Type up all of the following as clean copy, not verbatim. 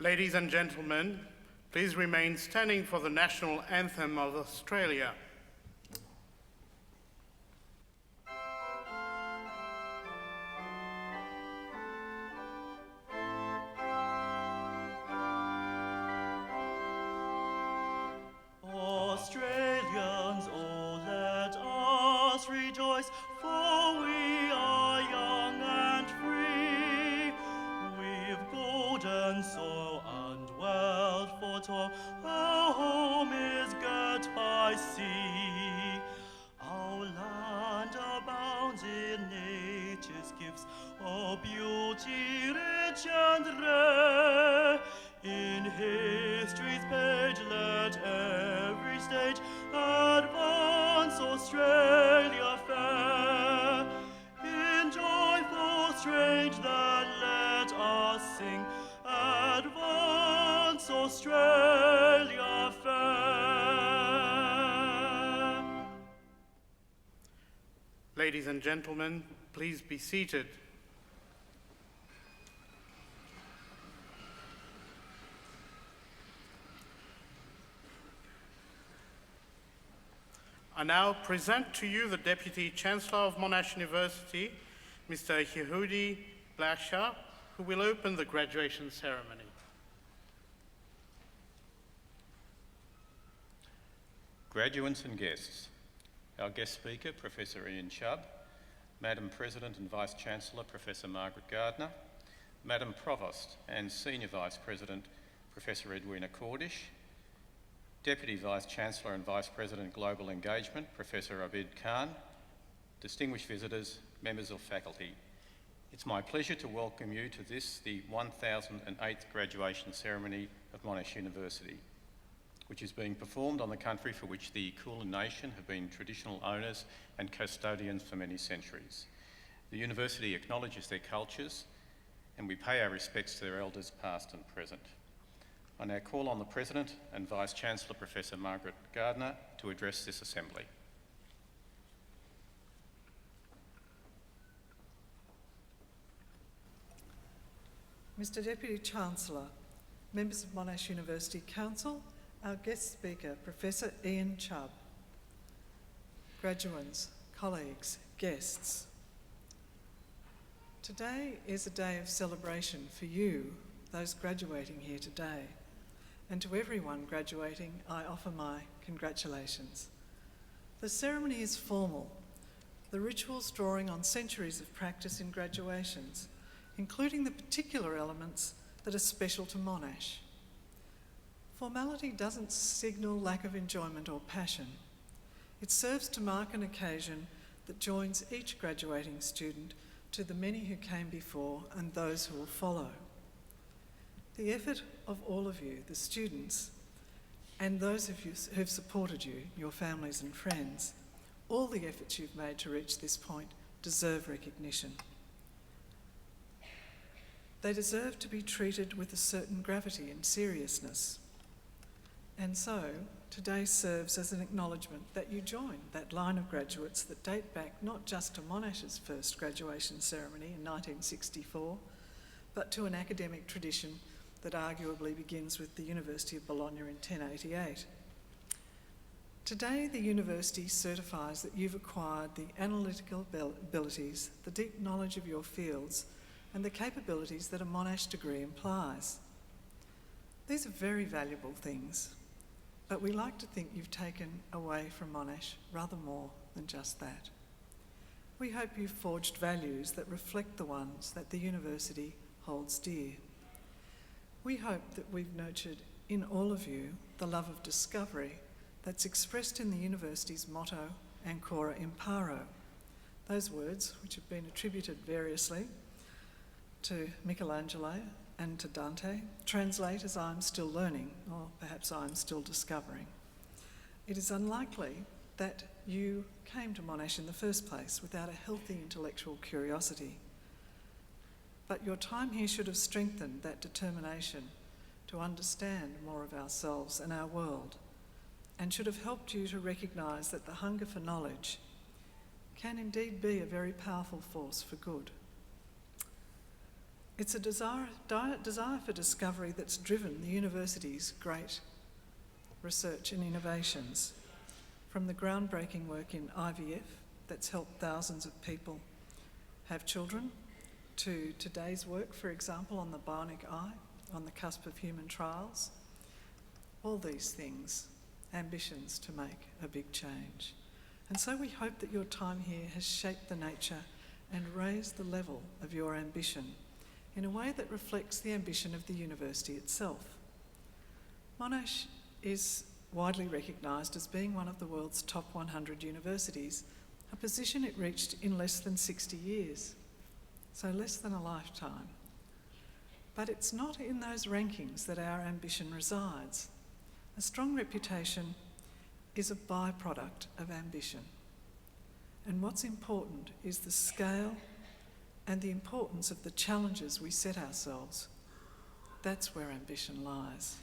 Ladies and gentlemen, please remain standing for the national anthem of Australia. Australians, oh, let us rejoice, for we are young and free. We've golden soil and wealth for toil. Our home is girt by sea. Our land abounds in nature's gifts, oh, beauty rich and rare. In history's page let every stage advance Australia fair. In joyful strains that let us sing, advance Australia fair. Ladies and gentlemen, please be seated. I now present to you the Deputy Chancellor of Monash University, Mr. Yehudi Blasha, who will open the graduation ceremony. Graduates and guests, our guest speaker, Professor Ian Chubb, Madam President and Vice Chancellor, Professor Margaret Gardner, Madam Provost and Senior Vice President, Professor Edwina Cordish, Deputy Vice-Chancellor and Vice-President Global Engagement, Professor Abid Khan, distinguished visitors, members of faculty. It's my pleasure to welcome you to this, the 1008th graduation ceremony of Monash University, which is being performed on the country for which the Kulin Nation have been traditional owners and custodians for many centuries. The university acknowledges their cultures, and we pay our respects to their elders past and present. I now call on the President and Vice-Chancellor, Professor Margaret Gardner, to address this Assembly. Mr Deputy Chancellor, members of Monash University Council, our guest speaker, Professor Ian Chubb, graduands, colleagues, guests. Today is a day of celebration for you, those graduating here today. And to everyone graduating, I offer my congratulations. The ceremony is formal, the rituals drawing on centuries of practice in graduations, including the particular elements that are special to Monash. Formality doesn't signal lack of enjoyment or passion. It serves to mark an occasion that joins each graduating student to the many who came before and those who will follow. The effort of all of you, the students, and those of you who've supported you, your families and friends, all the efforts you've made to reach this point deserve recognition. They deserve to be treated with a certain gravity and seriousness. And so, today serves as an acknowledgement that you join that line of graduates that date back not just to Monash's first graduation ceremony in 1964, but to an academic tradition that arguably begins with the University of Bologna in 1088. Today, the university certifies that you've acquired the analytical abilities, the deep knowledge of your fields, and the capabilities that a Monash degree implies. These are very valuable things, but we like to think you've taken away from Monash rather more than just that. We hope you've forged values that reflect the ones that the university holds dear. We hope that we've nurtured in all of you the love of discovery that's expressed in the university's motto, Ancora Imparo. Those words, which have been attributed variously to Michelangelo and to Dante, translate as I'm still learning, or perhaps I'm still discovering. It is unlikely that you came to Monash in the first place without a healthy intellectual curiosity. But your time here should have strengthened that determination to understand more of ourselves and our world, and should have helped you to recognise that the hunger for knowledge can indeed be a very powerful force for good. It's a desire for discovery that's driven the university's great research and innovations, from the groundbreaking work in IVF that's helped thousands of people have children, to today's work, for example, on the bionic eye, on the cusp of human trials. All these things, ambitions to make a big change. And so we hope that your time here has shaped the nature and raised the level of your ambition in a way that reflects the ambition of the university itself. Monash is widely recognised as being one of the world's top 100 universities, a position it reached in less than 60 years, so less than a lifetime. But it's not in those rankings that our ambition resides. A strong reputation is a byproduct of ambition. And what's important is the scale and the importance of the challenges we set ourselves. That's where ambition lies.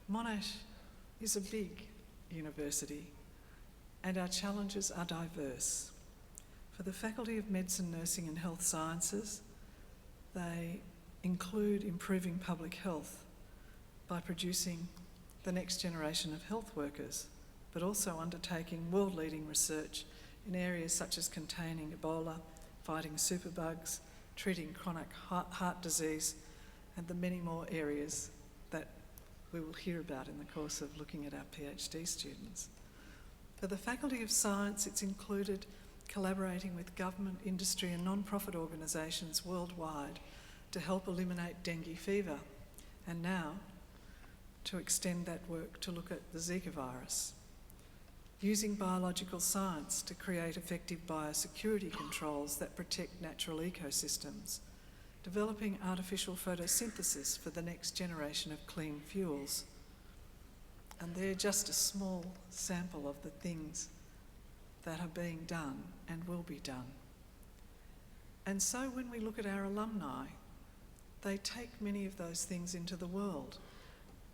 Monash is a big university, and our challenges are diverse. For the Faculty of Medicine, Nursing and Health Sciences, they include improving public health by producing the next generation of health workers, but also undertaking world-leading research in areas such as containing Ebola, fighting superbugs, treating chronic heart disease, and the many more areas that we will hear about in the course of looking at our PhD students. For the Faculty of Science, it's included collaborating with government, industry and non-profit organisations worldwide to help eliminate dengue fever, and now to extend that work to look at the Zika virus. Using biological science to create effective biosecurity controls that protect natural ecosystems, developing artificial photosynthesis for the next generation of clean fuels. And they're just a small sample of the things that are being done and will be done. And so when we look at our alumni, they take many of those things into the world,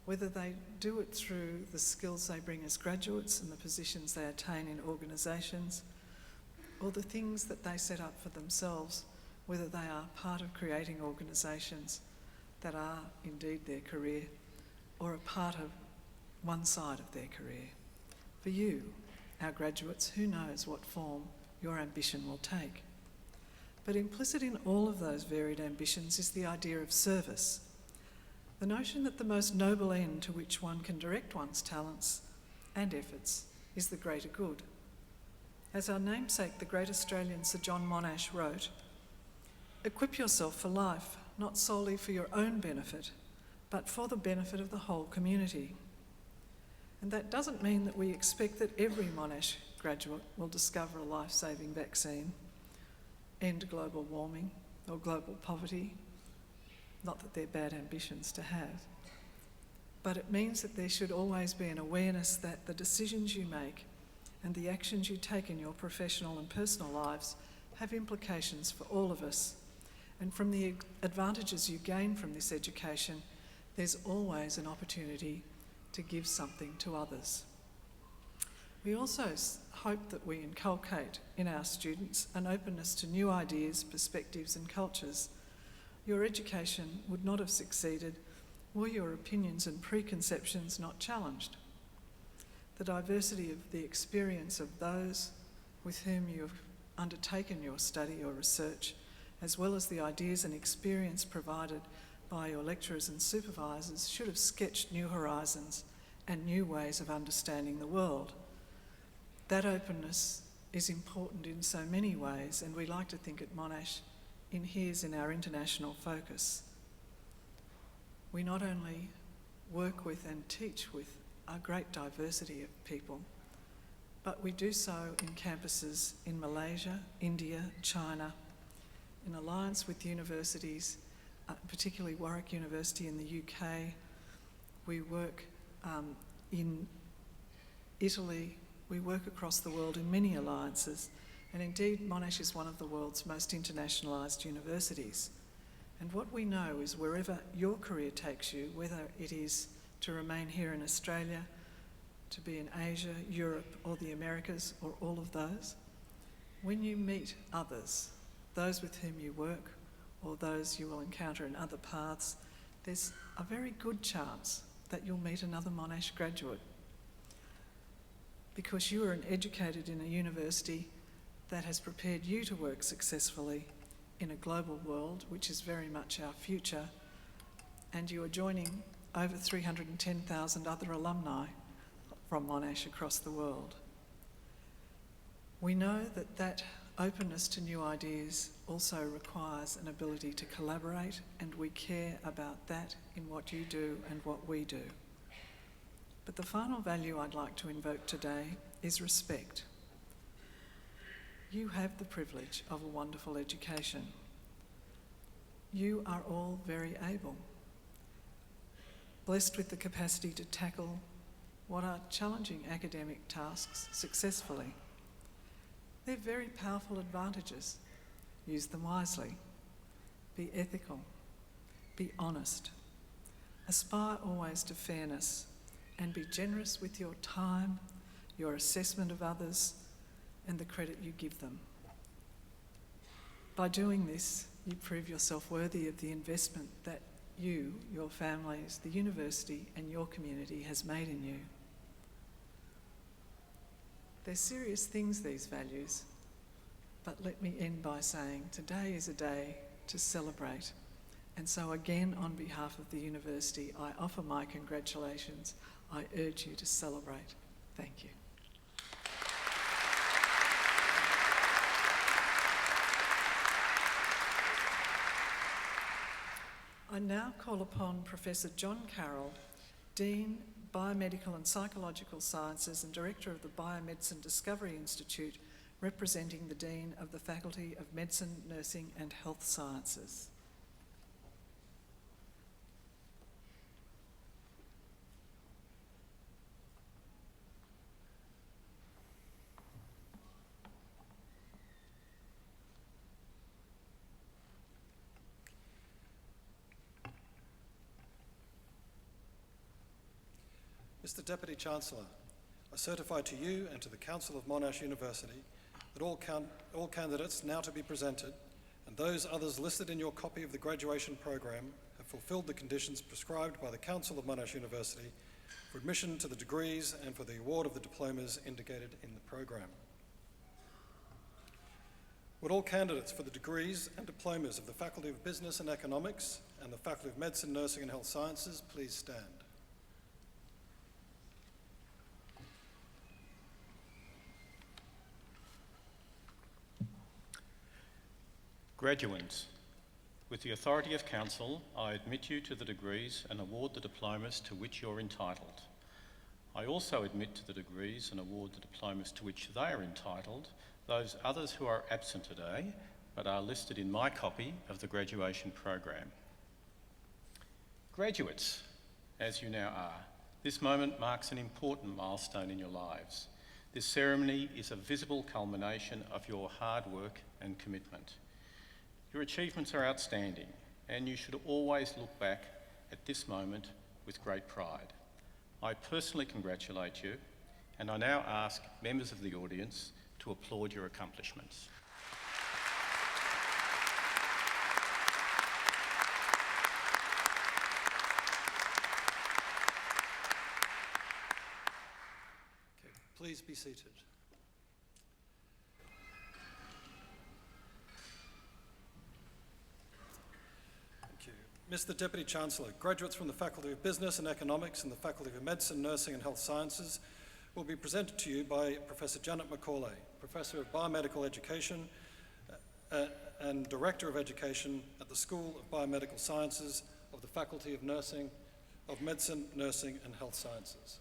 whether they do it through the skills they bring as graduates and the positions they attain in organisations, or the things that they set up for themselves, whether they are part of creating organisations that are indeed their career, or a part of one side of their career. For you, our graduates, who knows what form your ambition will take? But implicit in all of those varied ambitions is the idea of service. The notion that the most noble end to which one can direct one's talents and efforts is the greater good. As our namesake, the great Australian Sir John Monash wrote, "Equip yourself for life, not solely for your own benefit, but for the benefit of the whole community." And that doesn't mean that we expect that every Monash graduate will discover a life-saving vaccine, end global warming or global poverty. Not that they're bad ambitions to have. But it means that there should always be an awareness that the decisions you make and the actions you take in your professional and personal lives have implications for all of us. And from the advantages you gain from this education, there's always an opportunity to give something to others. We also hope that we inculcate in our students an openness to new ideas, perspectives and cultures. Your education would not have succeeded were your opinions and preconceptions not challenged. The diversity of the experience of those with whom you have undertaken your study or research, as well as the ideas and experience provided by your lecturers and supervisors, should have sketched new horizons and new ways of understanding the world. That openness is important in so many ways, and we like to think at Monash inheres in our international focus. We not only work with and teach with a great diversity of people, but we do so in campuses in Malaysia, India, China, in alliance with universities, particularly Warwick University in the UK. We work in Italy. We work across the world in many alliances, and indeed Monash is one of the world's most internationalised universities. And what we know is wherever your career takes you, whether it is to remain here in Australia, to be in Asia, Europe or the Americas or all of those, when you meet others, those with whom you work or those you will encounter in other paths, there's a very good chance that you'll meet another Monash graduate, because you are educated in a university that has prepared you to work successfully in a global world, which is very much our future, and you are joining over 310,000 other alumni from Monash across the world. We know that that openness to new ideas also requires an ability to collaborate, and we care about that in what you do and what we do. But the final value I'd like to invoke today is respect. You have the privilege of a wonderful education. You are all very able, blessed with the capacity to tackle what are challenging academic tasks successfully. They're very powerful advantages. Use them wisely. Be ethical. Be honest. Aspire always to fairness, and be generous with your time, your assessment of others, and the credit you give them. By doing this, you prove yourself worthy of the investment that you, your families, the university, and your community has made in you. They're serious things, these values, but let me end by saying today is a day to celebrate. And so again, on behalf of the university, I offer my congratulations. I urge you to celebrate. Thank you. I now call upon Professor John Carroll, Dean, Biomedical and Psychological Sciences and Director of the Biomedicine Discovery Institute, representing the Dean of the Faculty of Medicine, Nursing and Health Sciences. Mr. Deputy Chancellor, I certify to you and to the Council of Monash University that all candidates now to be presented and those others listed in your copy of the graduation program have fulfilled the conditions prescribed by the Council of Monash University for admission to the degrees and for the award of the diplomas indicated in the program. Would all candidates for the degrees and diplomas of the Faculty of Business and Economics and the Faculty of Medicine, Nursing and Health Sciences please stand? Graduates, with the authority of Council, I admit you to the degrees and award the diplomas to which you're entitled. I also admit to the degrees and award the diplomas to which they are entitled those others who are absent today but are listed in my copy of the graduation program. Graduates, as you now are, this moment marks an important milestone in your lives. This ceremony is a visible culmination of your hard work and commitment. Your achievements are outstanding, and you should always look back at this moment with great pride. I personally congratulate you, and I now ask members of the audience to applaud your accomplishments. Okay, please be seated. Mr. Deputy Chancellor, graduates from the Faculty of Business and Economics and the Faculty of Medicine, Nursing and Health Sciences will be presented to you by Professor Janet Macaulay, Professor of Biomedical Education and Director of Education at the School of Biomedical Sciences of the Faculty of Medicine, Nursing and Health Sciences.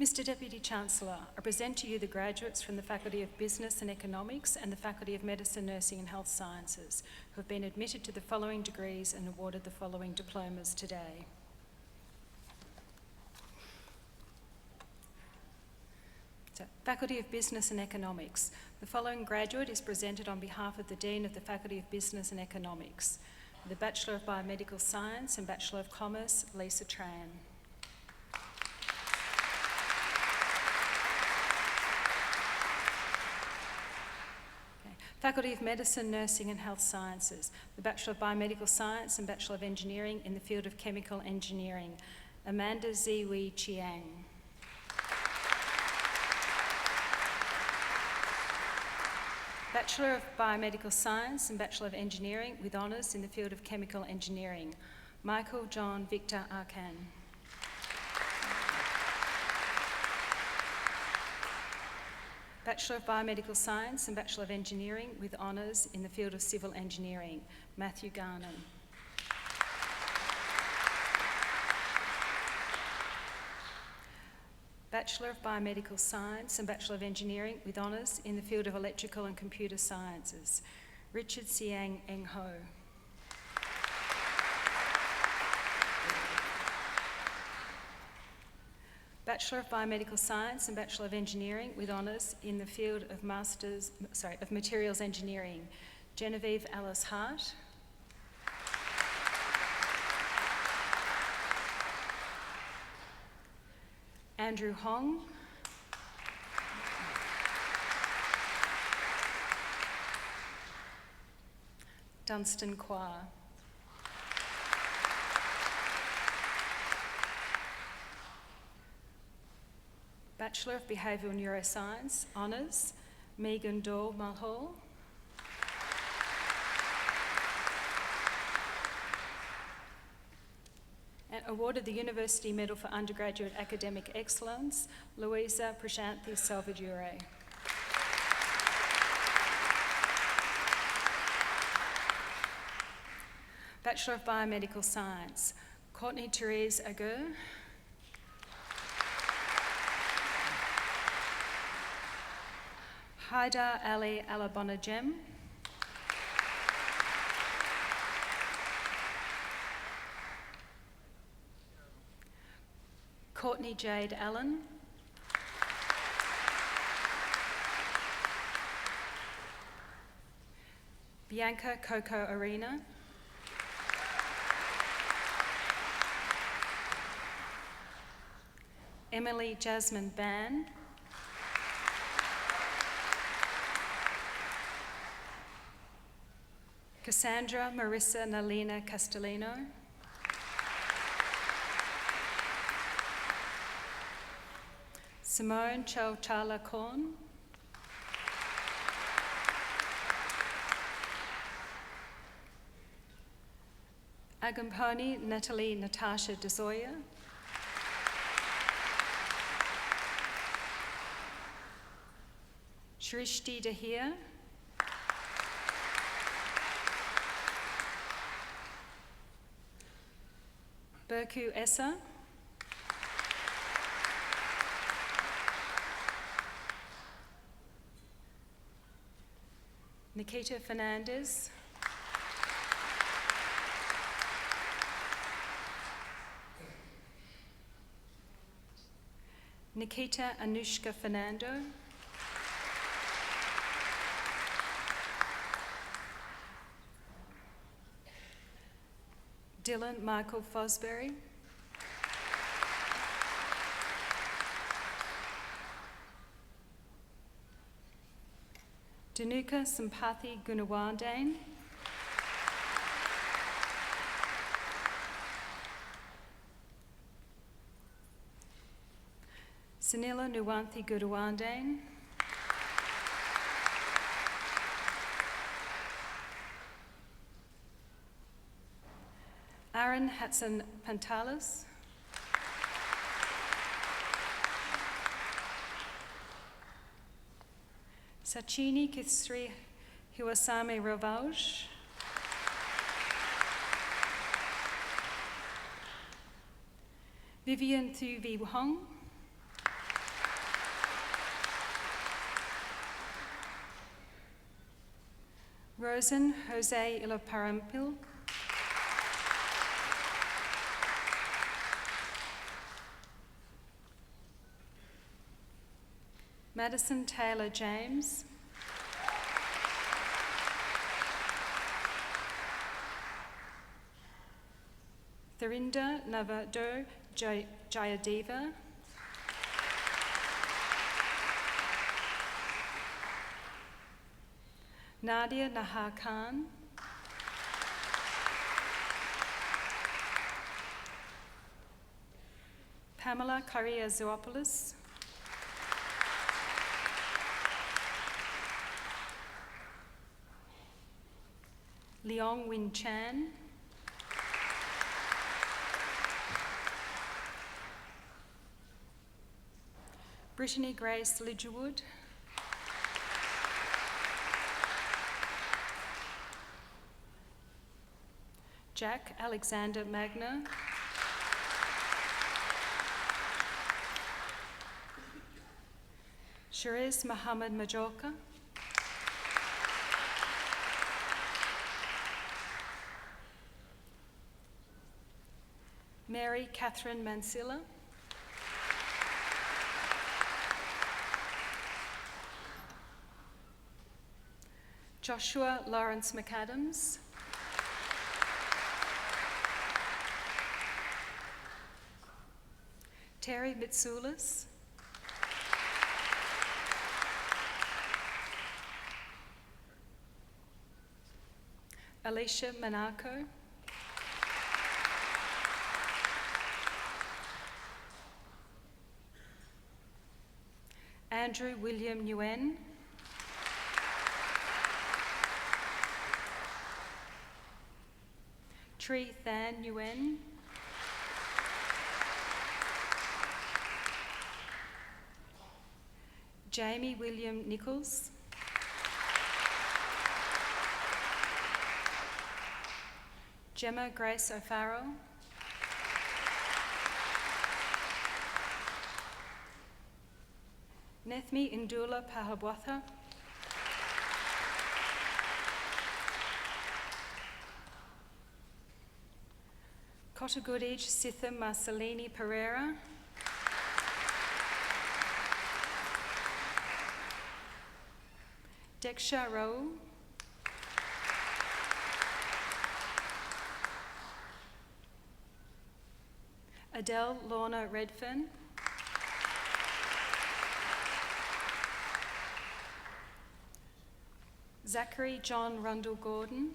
Mr. Deputy Chancellor, I present to you the graduates from the Faculty of Business and Economics and the Faculty of Medicine, Nursing and Health Sciences who have been admitted to the following degrees and awarded the following diplomas today. So, Faculty of Business and Economics. The following graduate is presented on behalf of the Dean of the Faculty of Business and Economics, the Bachelor of Biomedical Science and Bachelor of Commerce, Lisa Tran. Faculty of Medicine, Nursing and Health Sciences, the Bachelor of Biomedical Science and Bachelor of Engineering in the field of Chemical Engineering, Amanda Ziwi Chiang. Bachelor of Biomedical Science and Bachelor of Engineering with honours in the field of Chemical Engineering, Michael John Victor Arkan. Bachelor of Biomedical Science and Bachelor of Engineering with honours in the field of Civil Engineering, Matthew Garnon. Bachelor of Biomedical Science and Bachelor of Engineering with honours in the field of Electrical and Computer Sciences, Richard Siang Eng Ho. Bachelor of Biomedical Science and Bachelor of Engineering with honours in the field of Materials Engineering, Genevieve Alice Hart. Andrew Hong. Dunstan Kwa. Bachelor of Behavioural Neuroscience, honours, Megan Daw Mulhall. And awarded the University Medal for Undergraduate Academic Excellence, Louisa Prashanthi Salvadure. Bachelor of Biomedical Science, Courtney Therese Agur. Haidar Ali Alabonajem. Courtney Jade Allen. Bianca Coco Arena. Emily Jasmine Ban. Cassandra Marissa Nalina Castellino. Simone Chowchala Korn. Agamponi Natalie Natasha DeZoya. Shrishti Dahir. Berku Essa. Nikita Fernandez. Nikita Anushka Fernando. Dylan Michael Fosbury. Danuka Sampathi Gunawardane. Sunila Nuwanthi Gurwandane. Aaron Hatson Pantalis. Sachini Kithsri Hiwasame Ravauj. Vivian Thuvi Hong. Rosen Jose Iloparampil. Madison Taylor James. Therinda Navado Jayadeva. Nadia Nahar Khan, Pamela Correa Zoopoulos, Leong Win Chan, Brittany Grace Lidgerwood, Jack Alexander Magna, Sharez Mohammed Majorka, Mary Catherine Mansilla, Joshua Lawrence McAdams, Terry Mitsoulis, Alicia Monaco, Andrew William Nguyen, Tree Than Nguyen, Jamie William Nichols, Gemma Grace O'Farrell, Nethmi Indula Pahabwatha, Kotagudij Sitha Marcelini Pereira, Deksha Rao, Adele Lorna Redfern, Zachary John Rundle Gordon,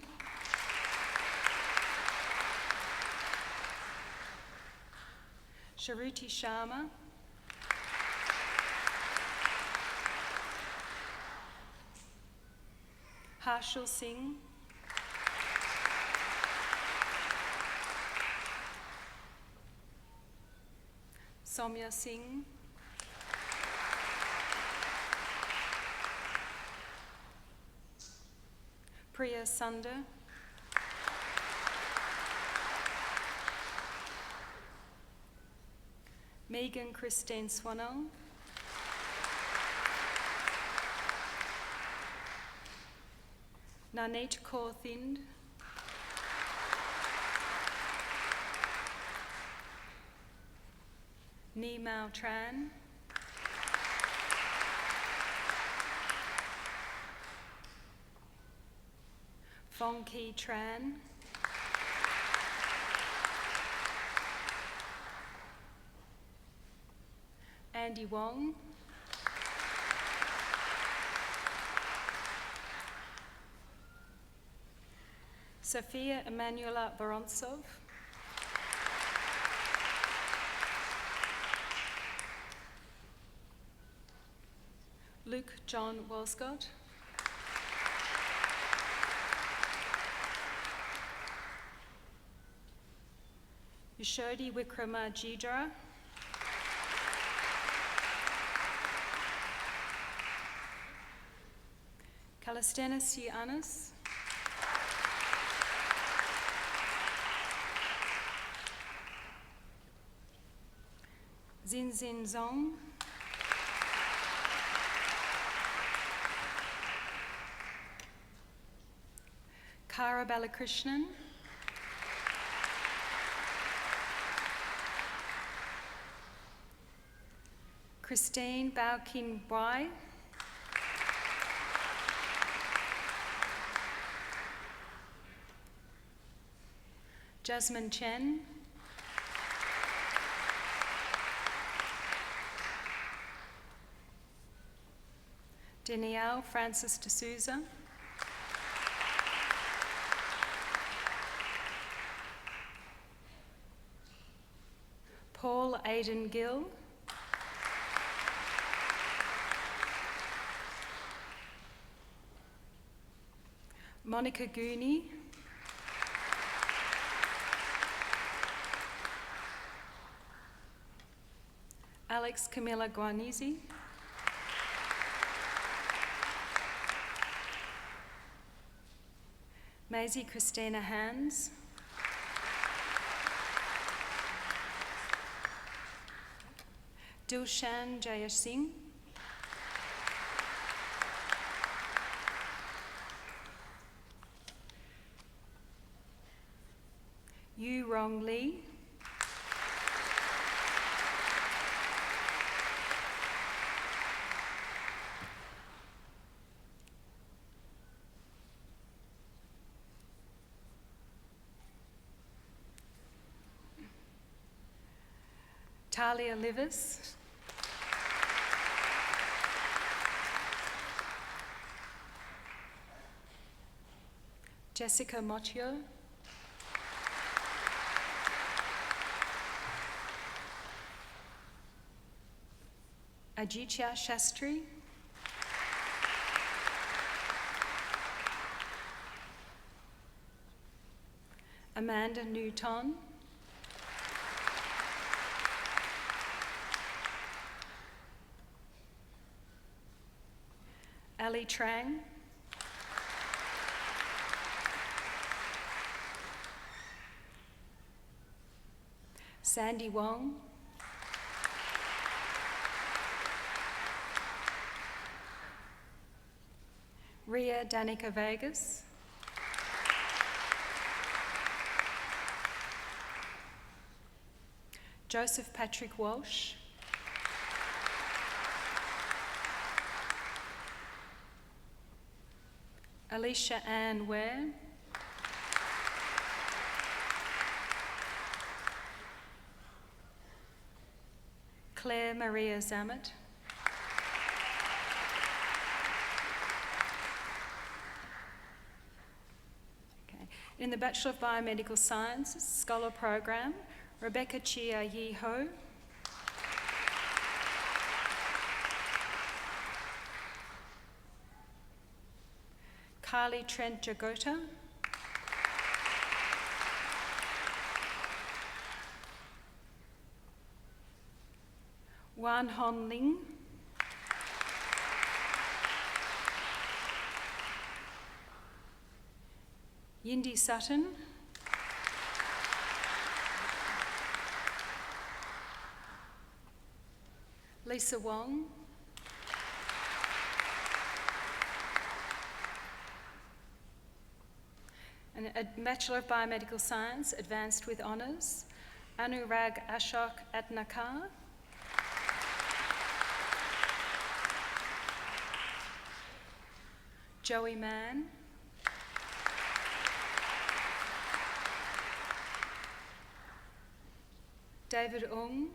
Sharuti Sharma, Harshal Singh, Soumya Singh, Priya Sunder, Megan Christine Swanell, Nanit Kaur Thind, Ni Mao Tran, Fong Ki Tran, Andy Wong, Sophia Emanuela Vorontsov, Luke John Walscott, Yashodi Wikrama Jidra, Calistenis Giannis, Zinzin Zong, Kara Balakrishnan, Christine Bao Kin Bwai, Jasmine Chen, Danielle Francis D'Souza, Aidan Gill. Monica Gooney. Alex Camilla Guarnese. Maisie Christina Hands. Dilshan Jayesh Singh. Yu Rong Lee. Talia Livers. Jessica Motio. Ajitya Shastri. Amanda Newton. Ali Trang. Sandy Wong. Ria Danica Vegas. Joseph Patrick Walsh. Alicia Ann Ware. Claire Maria Zammit. Okay. In the Bachelor of Biomedical Sciences Scholar Program, Rebecca Chia Yi Ho. Carly Trent Jagota. Wan Hon Ling. Yindi Sutton. Lisa Wong. And a Bachelor of Biomedical Science, Advanced with Honours, Anurag Ashok Atnakar. Joey Mann. David Ung.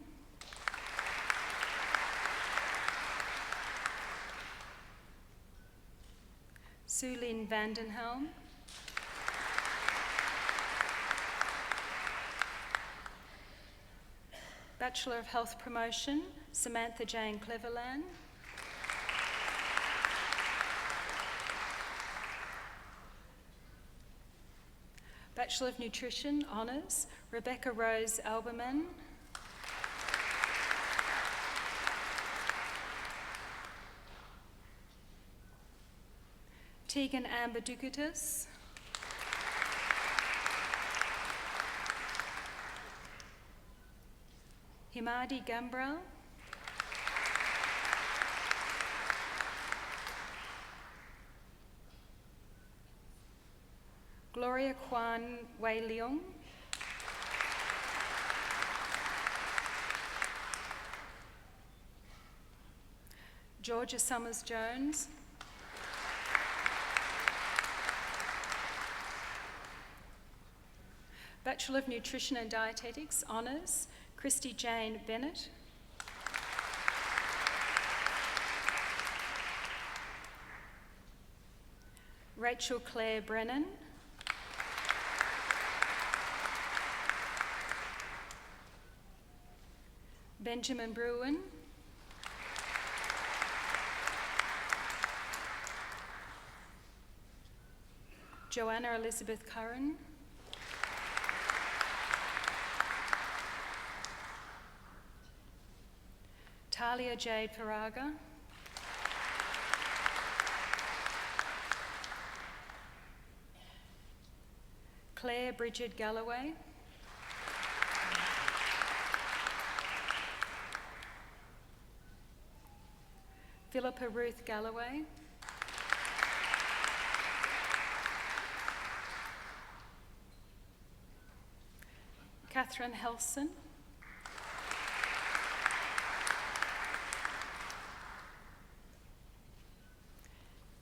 Sulin Vandenhelm. Bachelor of Health Promotion, Samantha Jane Cleverland. Bachelor of Nutrition, Honours, Rebecca Rose Alberman. Tegan Amber Dugutis. Himadi Gambral. Gloria Kwan Wei Leong. Georgia Summers Jones. Bachelor of Nutrition and Dietetics, Honours, Christy Jane Bennett. Rachel Claire Brennan. Benjamin Bruin, Joanna Elizabeth Curran, Talia Jade Faraga, Claire Bridget Galloway, Philippa Ruth Galloway, Catherine Helson,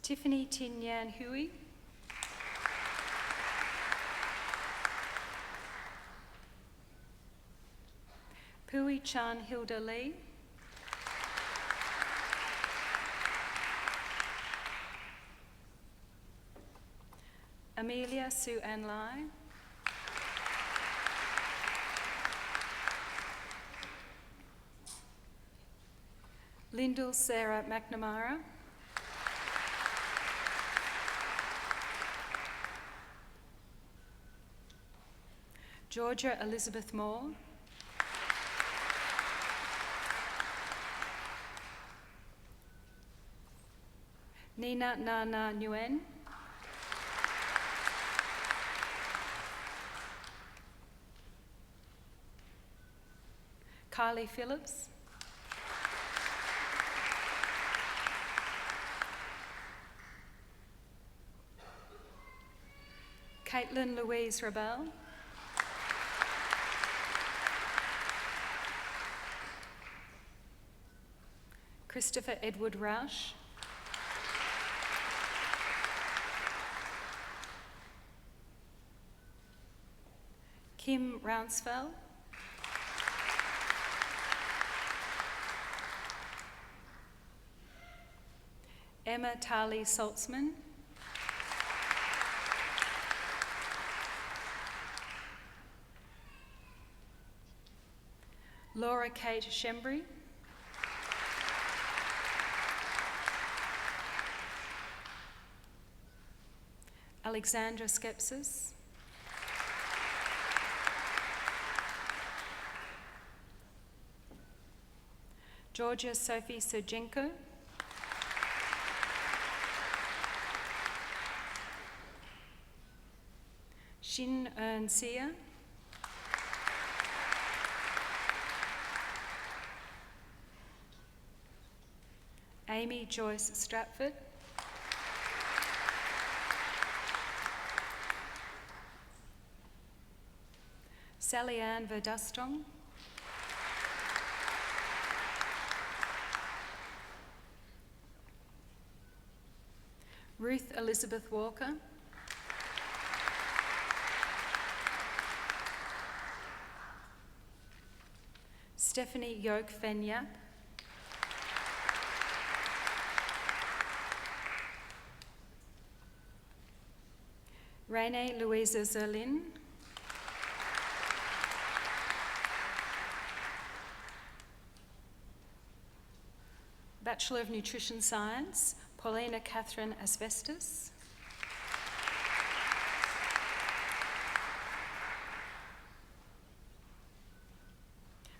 Tiffany Tin Yan Hui, Pui Chan Hilda Lee, Amelia Sue Ann Lai, Lyndall Sarah McNamara, Georgia Elizabeth Moore, Nina Nana Nguyen, Kylie Phillips, Caitlin Louise Rebel, Christopher Edward Roush, Kim Rounsfell, Emma Tali Saltzman, Laura Kate Shembry, Alexandra Skepsis, Georgia Sophie Serjenko, Shin Eun Sia, Amy Joyce Stratford, Sally Ann Verdustong, Ruth Elizabeth Walker, Stephanie Yoke Fenyap, Renee Louisa Zerlin, Bachelor of Nutrition Science, Paulina Catherine Asbestos,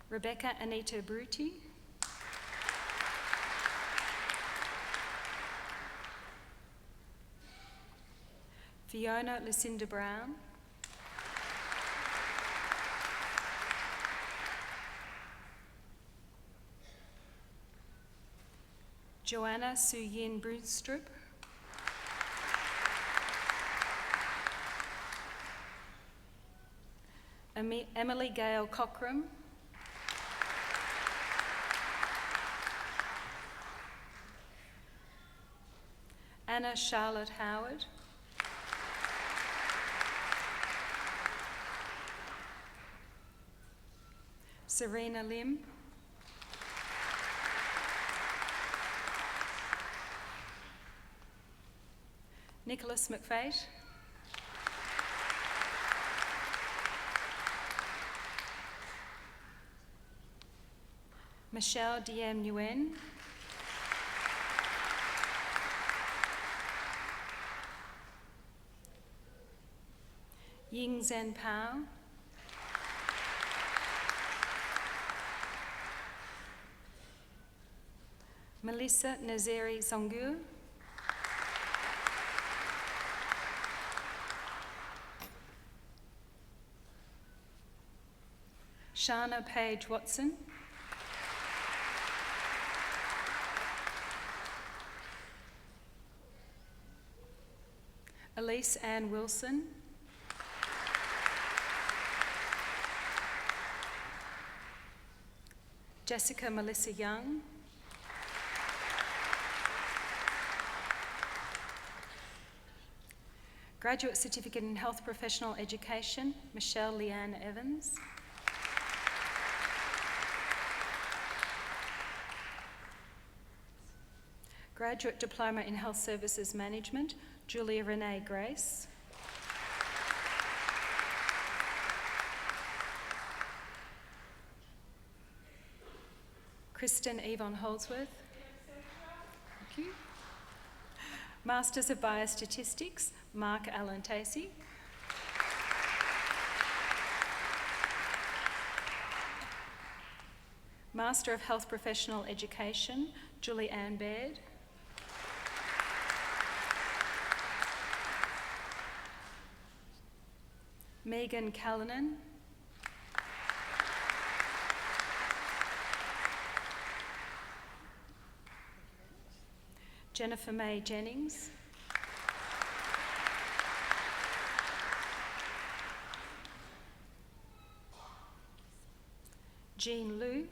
Rebecca Anita Bruti, Fiona Lucinda Brown, Joanna Su-Yin Brunstrup, Emily Gale Cockram, Anna Charlotte Howard, Serena Lim, Nicholas McFate, Michelle Diem Nguyen. Ying Zhen Pao. Melissa Nazeri Zongu. Shana Page Watson. Elise Ann Wilson. Jessica Melissa Young. Graduate Certificate in Health Professional Education, Michelle Leanne Evans. Graduate Diploma in Health Services Management, Julia Renee Grace. Kristen Yvonne Holdsworth. Thank you. Masters of Biostatistics, Mark Allen Tacey. Master of Health Professional Education, Julie Ann Baird. Megan Callanan. Jennifer May Jennings. Jean Liu.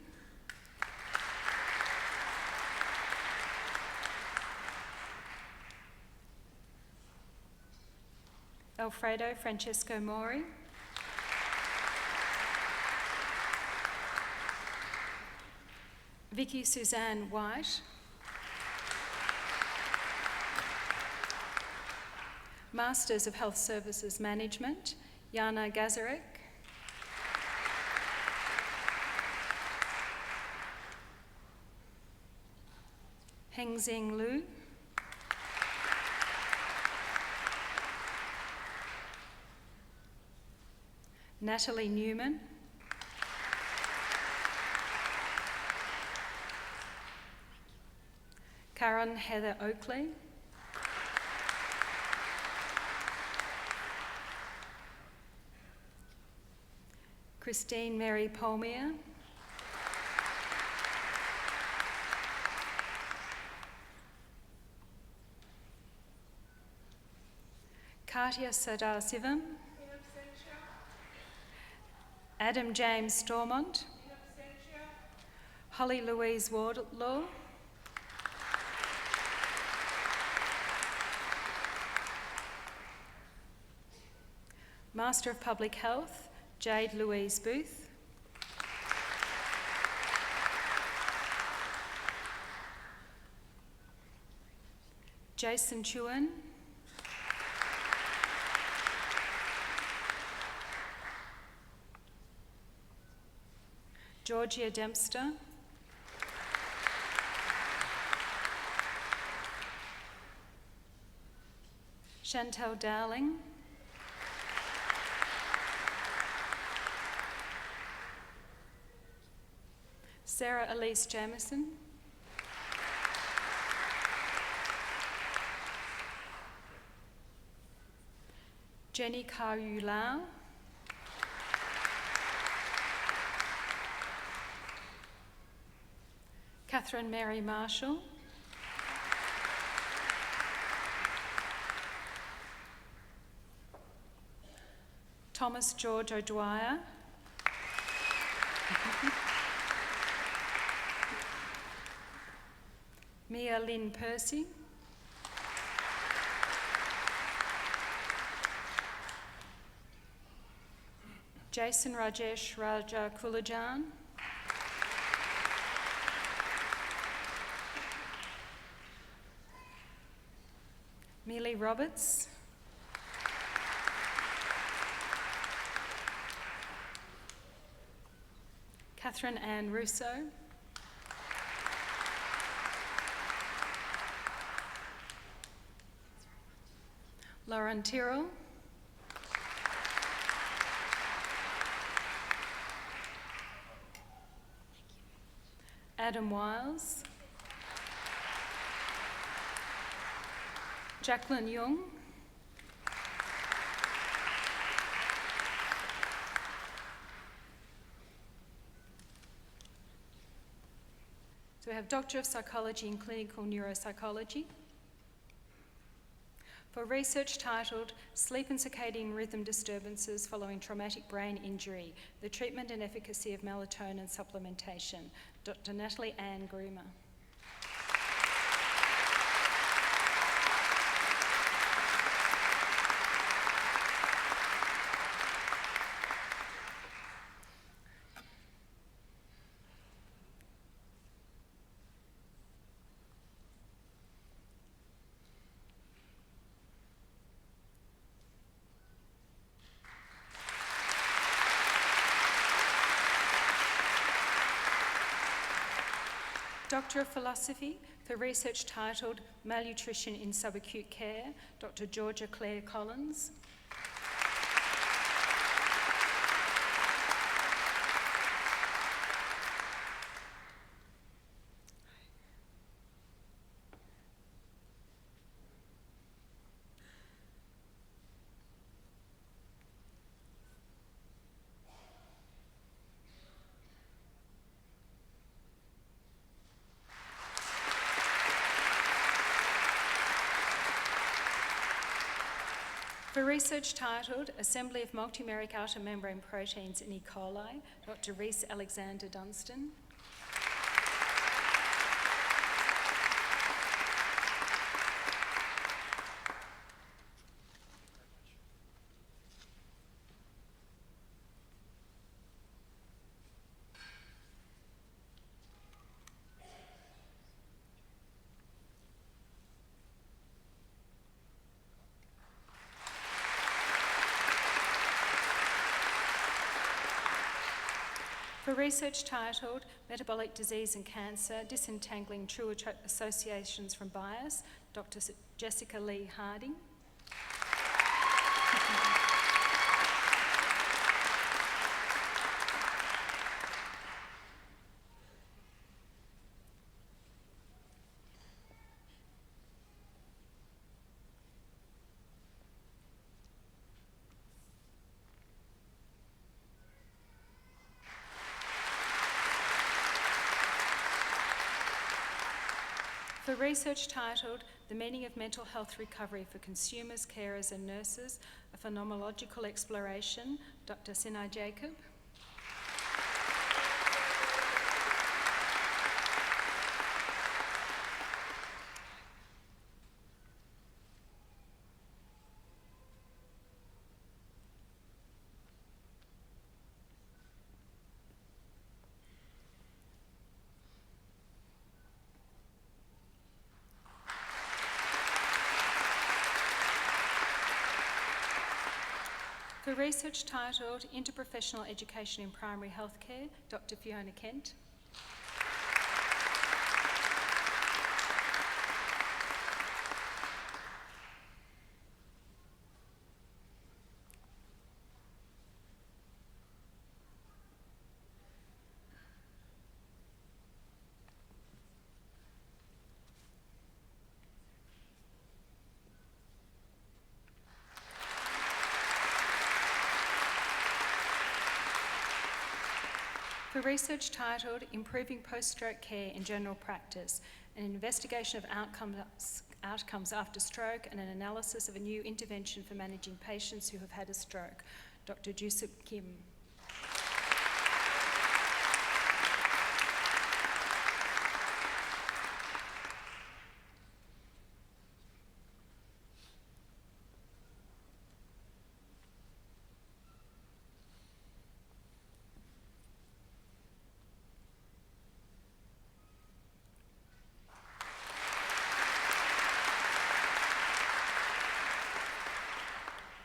Alfredo Francesco Mori. Vicky Suzanne White. Masters of Health Services Management, Jana Gazarek. Hengxing Liu. Natalie Newman. Karen Heather Oakley. Christine Mary Palmier. Katya Sadar Sivam. Adam James Stormont. Holly Louise Wardlaw. Master of Public Health, Jade Louise Booth. Jason Chuan. Georgia Dempster. Chantel Dowling. Sarah Elise Jamieson. Jenny Kayu Lau. Catherine Mary Marshall. Thomas George O'Dwyer. Mia Lynn Percy. Jason Rajesh Raja Kulajan. Millie Roberts. Catherine Ann Russo. Lauren Tyrrell. Adam Wiles. Jacqueline Young. So we have Doctor of Psychology in Clinical Neuropsychology. For research titled Sleep and Circadian Rhythm Disturbances Following Traumatic Brain Injury, the Treatment and Efficacy of Melatonin Supplementation, Dr. Natalie Ann Groomer. Doctor of Philosophy for research titled Malnutrition in Subacute Care, Dr. Georgia Claire Collins. For research titled Assembly of Multimeric Outer Membrane Proteins in E. coli, Dr. Rhys Alexander Dunstan. For research titled Metabolic Disease and Cancer, Disentangling True Associations from Bias, Dr. Jessica Lee Harding. For research titled The Meaning of Mental Health Recovery for Consumers, Carers and Nurses, a Phenomenological Exploration, Dr. Sinai Jacob. For research titled Interprofessional Education in Primary Healthcare, Dr. Fiona Kent. For research titled Improving Post-Stroke Care in General Practice, an investigation of outcomes after stroke and an analysis of a new intervention for managing patients who have had a stroke, Dr. Jusuk Kim.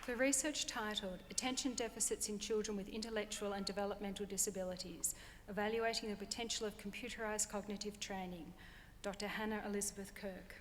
For research titled Attention Deficits in Children with Intellectual and Developmental Disabilities, Evaluating the Potential of Computerised Cognitive Training, Dr. Hannah Elizabeth Kirk.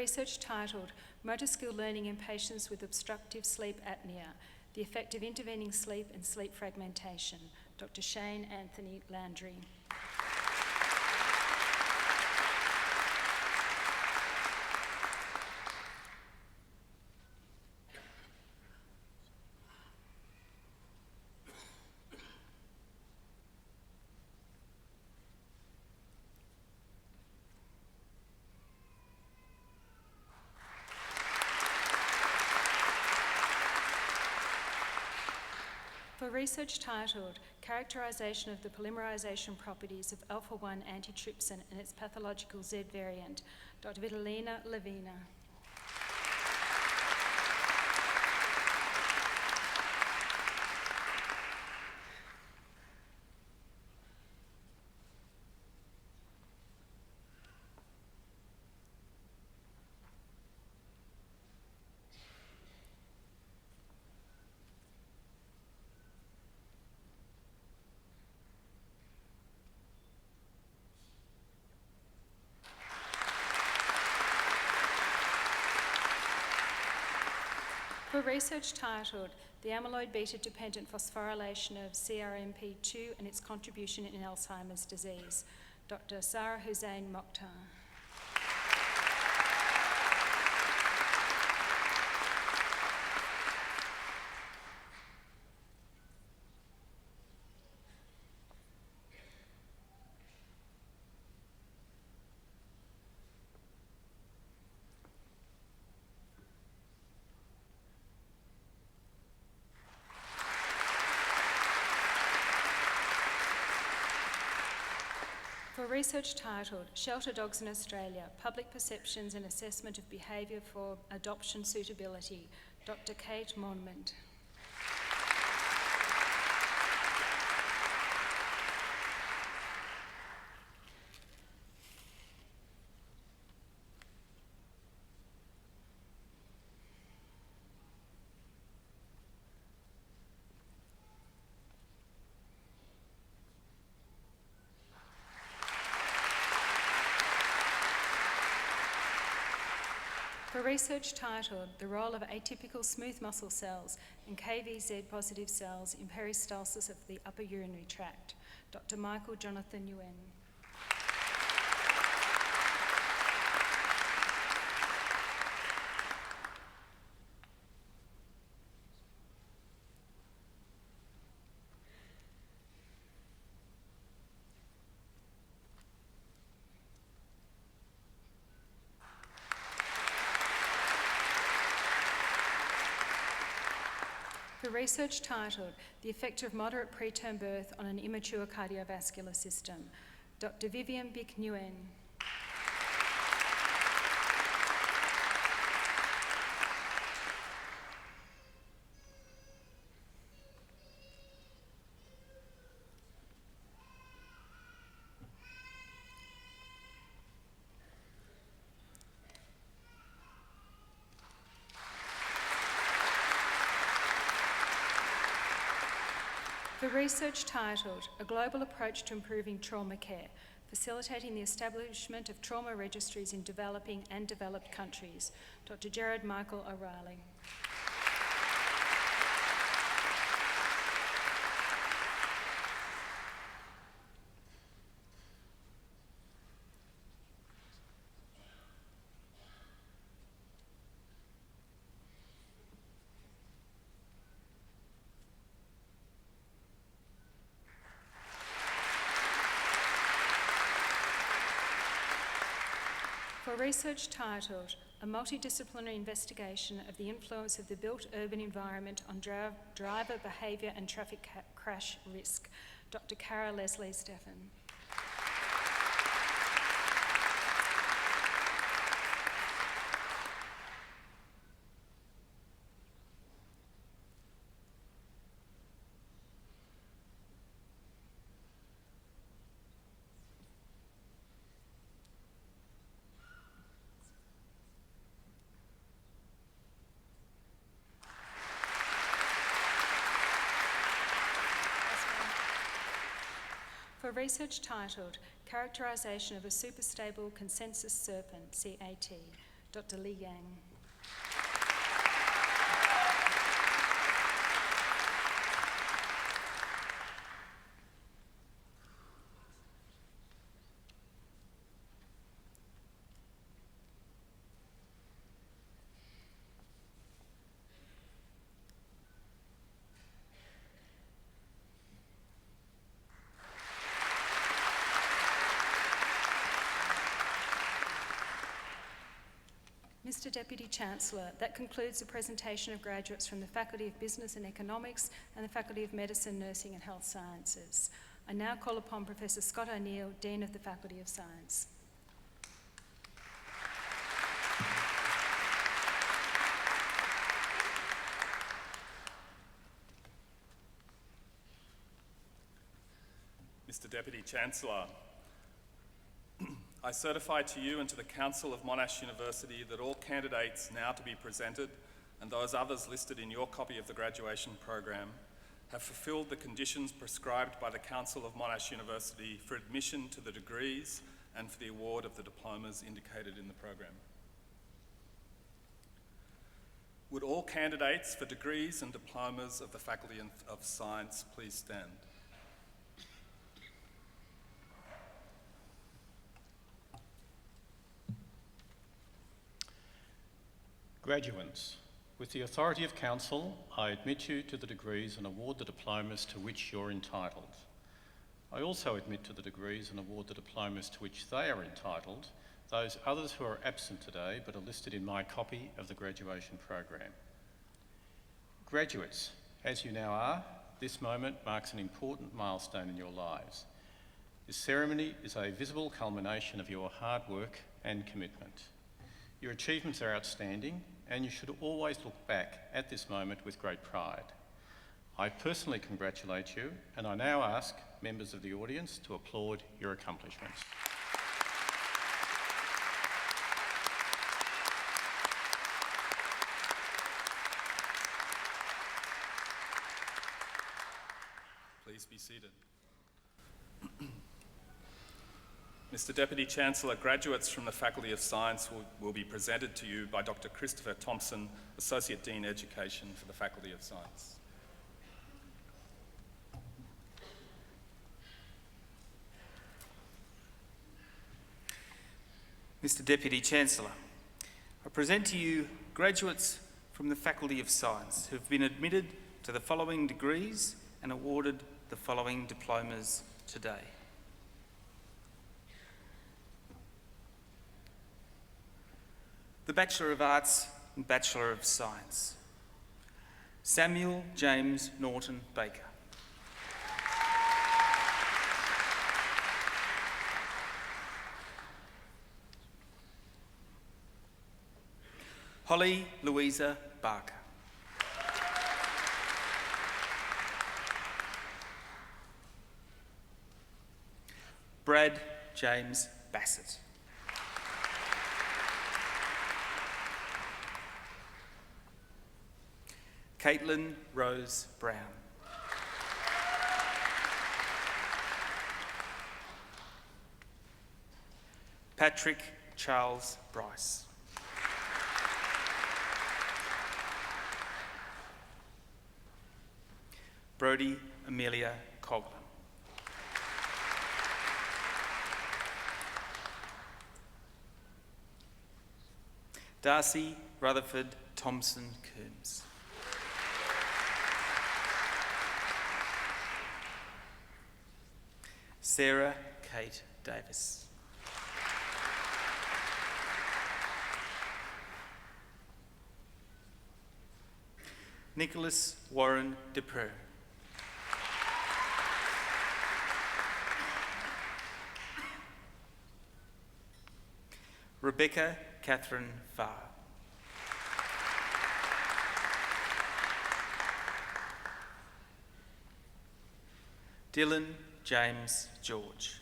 research titled Motor Skill Learning in Patients with Obstructive Sleep Apnea, the Effect of Intervening Sleep and Sleep Fragmentation, Dr. Shane Anthony Landry. For research titled Characterisation of the Polymerisation Properties of Alpha-1 Antitrypsin and its Pathological Z Variant, Dr. Vitalina Levina. For research titled The Amyloid Beta-Dependent Phosphorylation of CRMP2 and its Contribution in Alzheimer's Disease, Dr. Sarah Hussain Mokhtar. For research titled Shelter Dogs in Australia, Public Perceptions and Assessment of Behaviour for Adoption Suitability, Dr. Kate Monmond. For research titled The Role of Atypical Smooth Muscle Cells and KVZ Positive Cells in Peristalsis of the Upper Urinary Tract, Dr. Michael Jonathan Nguyen. For research titled The Effect of Moderate Preterm Birth on an Immature Cardiovascular System, Dr. Vivian Bick Nguyen. For research titled A Global Approach to Improving Trauma Care, Facilitating the Establishment of Trauma Registries in Developing and Developed Countries, Dr. Jared Michael O'Reilly. For research titled A Multidisciplinary Investigation of the Influence of the Built Urban Environment on Driver Behaviour and Traffic Crash Risk, Dr. Cara Leslie Stephan. For research titled Characterisation of a Superstable Consensus Serpent, CAT, Dr. Li Yang. Mr. Deputy Chancellor, that concludes the presentation of graduates from the Faculty of Business and Economics and the Faculty of Medicine, Nursing and Health Sciences. I now call upon Professor Scott O'Neill, Dean of the Faculty of Science. Mr. Deputy Chancellor, I certify to you and to the Council of Monash University that all candidates now to be presented and those others listed in your copy of the graduation program have fulfilled the conditions prescribed by the Council of Monash University for admission to the degrees and for the award of the diplomas indicated in the program. Would all candidates for degrees and diplomas of the Faculty of Science please stand? Graduates, with the authority of Council, I admit you to the degrees and award the diplomas to which you're entitled. I also admit to the degrees and award the diplomas to which they are entitled those others who are absent today but are listed in my copy of the graduation program. Graduates, as you now are, this moment marks an important milestone in your lives. This ceremony is a visible culmination of your hard work and commitment. Your achievements are outstanding, and you should always look back at this moment with great pride. I personally congratulate you, and I now ask members of the audience to applaud your accomplishments. Please be seated. Mr. Deputy Chancellor, graduates from the Faculty of Science will be presented to you by Dr. Christopher Thompson, Associate Dean Education for the Faculty of Science. Mr. Deputy Chancellor, I present to you graduates from the Faculty of Science who have been admitted to the following degrees and awarded the following diplomas today. The Bachelor of Arts and Bachelor of Science, Samuel James Norton Baker. Holly Louisa Barker. Brad James Bassett. Caitlin Rose Brown. Patrick Charles Bryce. Brodie Amelia Coghlan. Darcy Rutherford Thompson Coombs. Sarah Kate Davis. Nicholas Warren Depreux. Rebecca Catherine Farr. Dylan James George.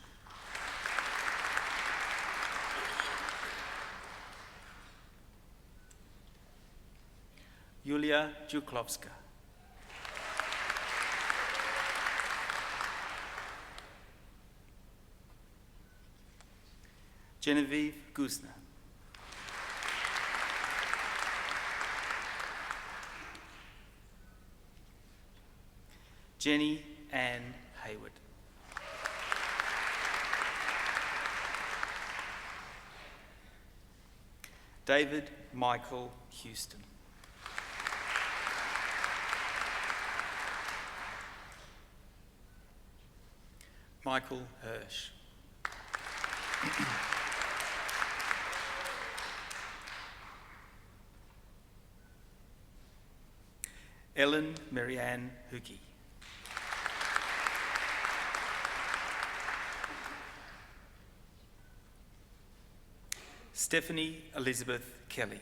Yulia Juklovska. Genevieve Guzna. Jenny Ann Hayward. David Michael Houston. Michael Hirsch. Ellen Marianne Hookey. Stephanie Elizabeth Kelly.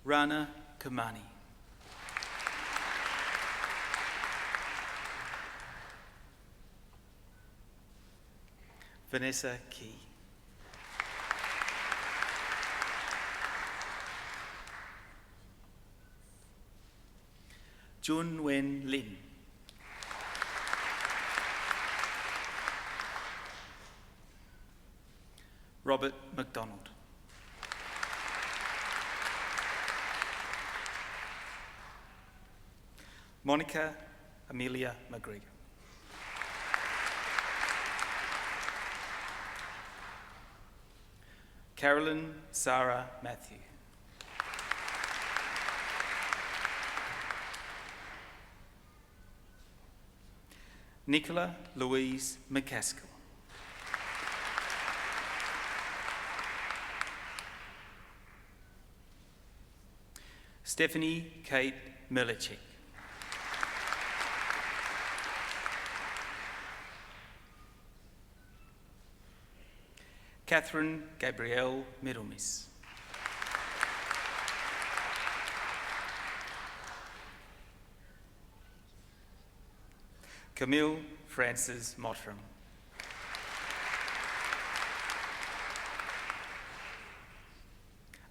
Rana Kamani. Vanessa Key. Jun Wen Lin. Robert MacDonald. Monica Amelia McGregor. Carolyn Sarah Matthew. Nicola Louise McCaskill. Stephanie Kate Milichik. Catherine Gabrielle Middlemis. Camille Frances Mottram.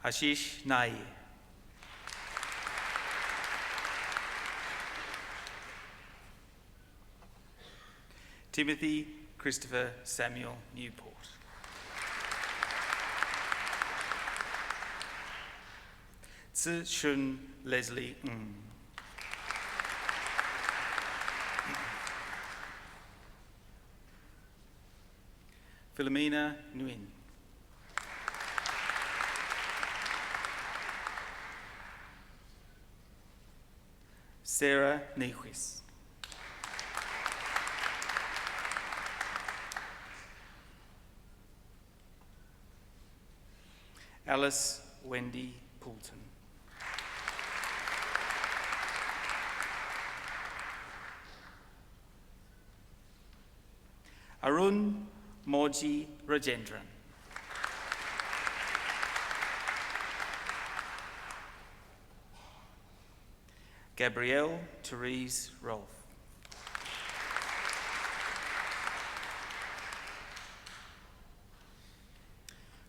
Ashish Nair. Timothy Christopher Samuel Newport. Tzu Shun Leslie Ng. Philomena Nguyen. Sarah Niehuis. Alice Wendy Poulton. Arun Moji Rajendran. Gabrielle Therese Rolfe.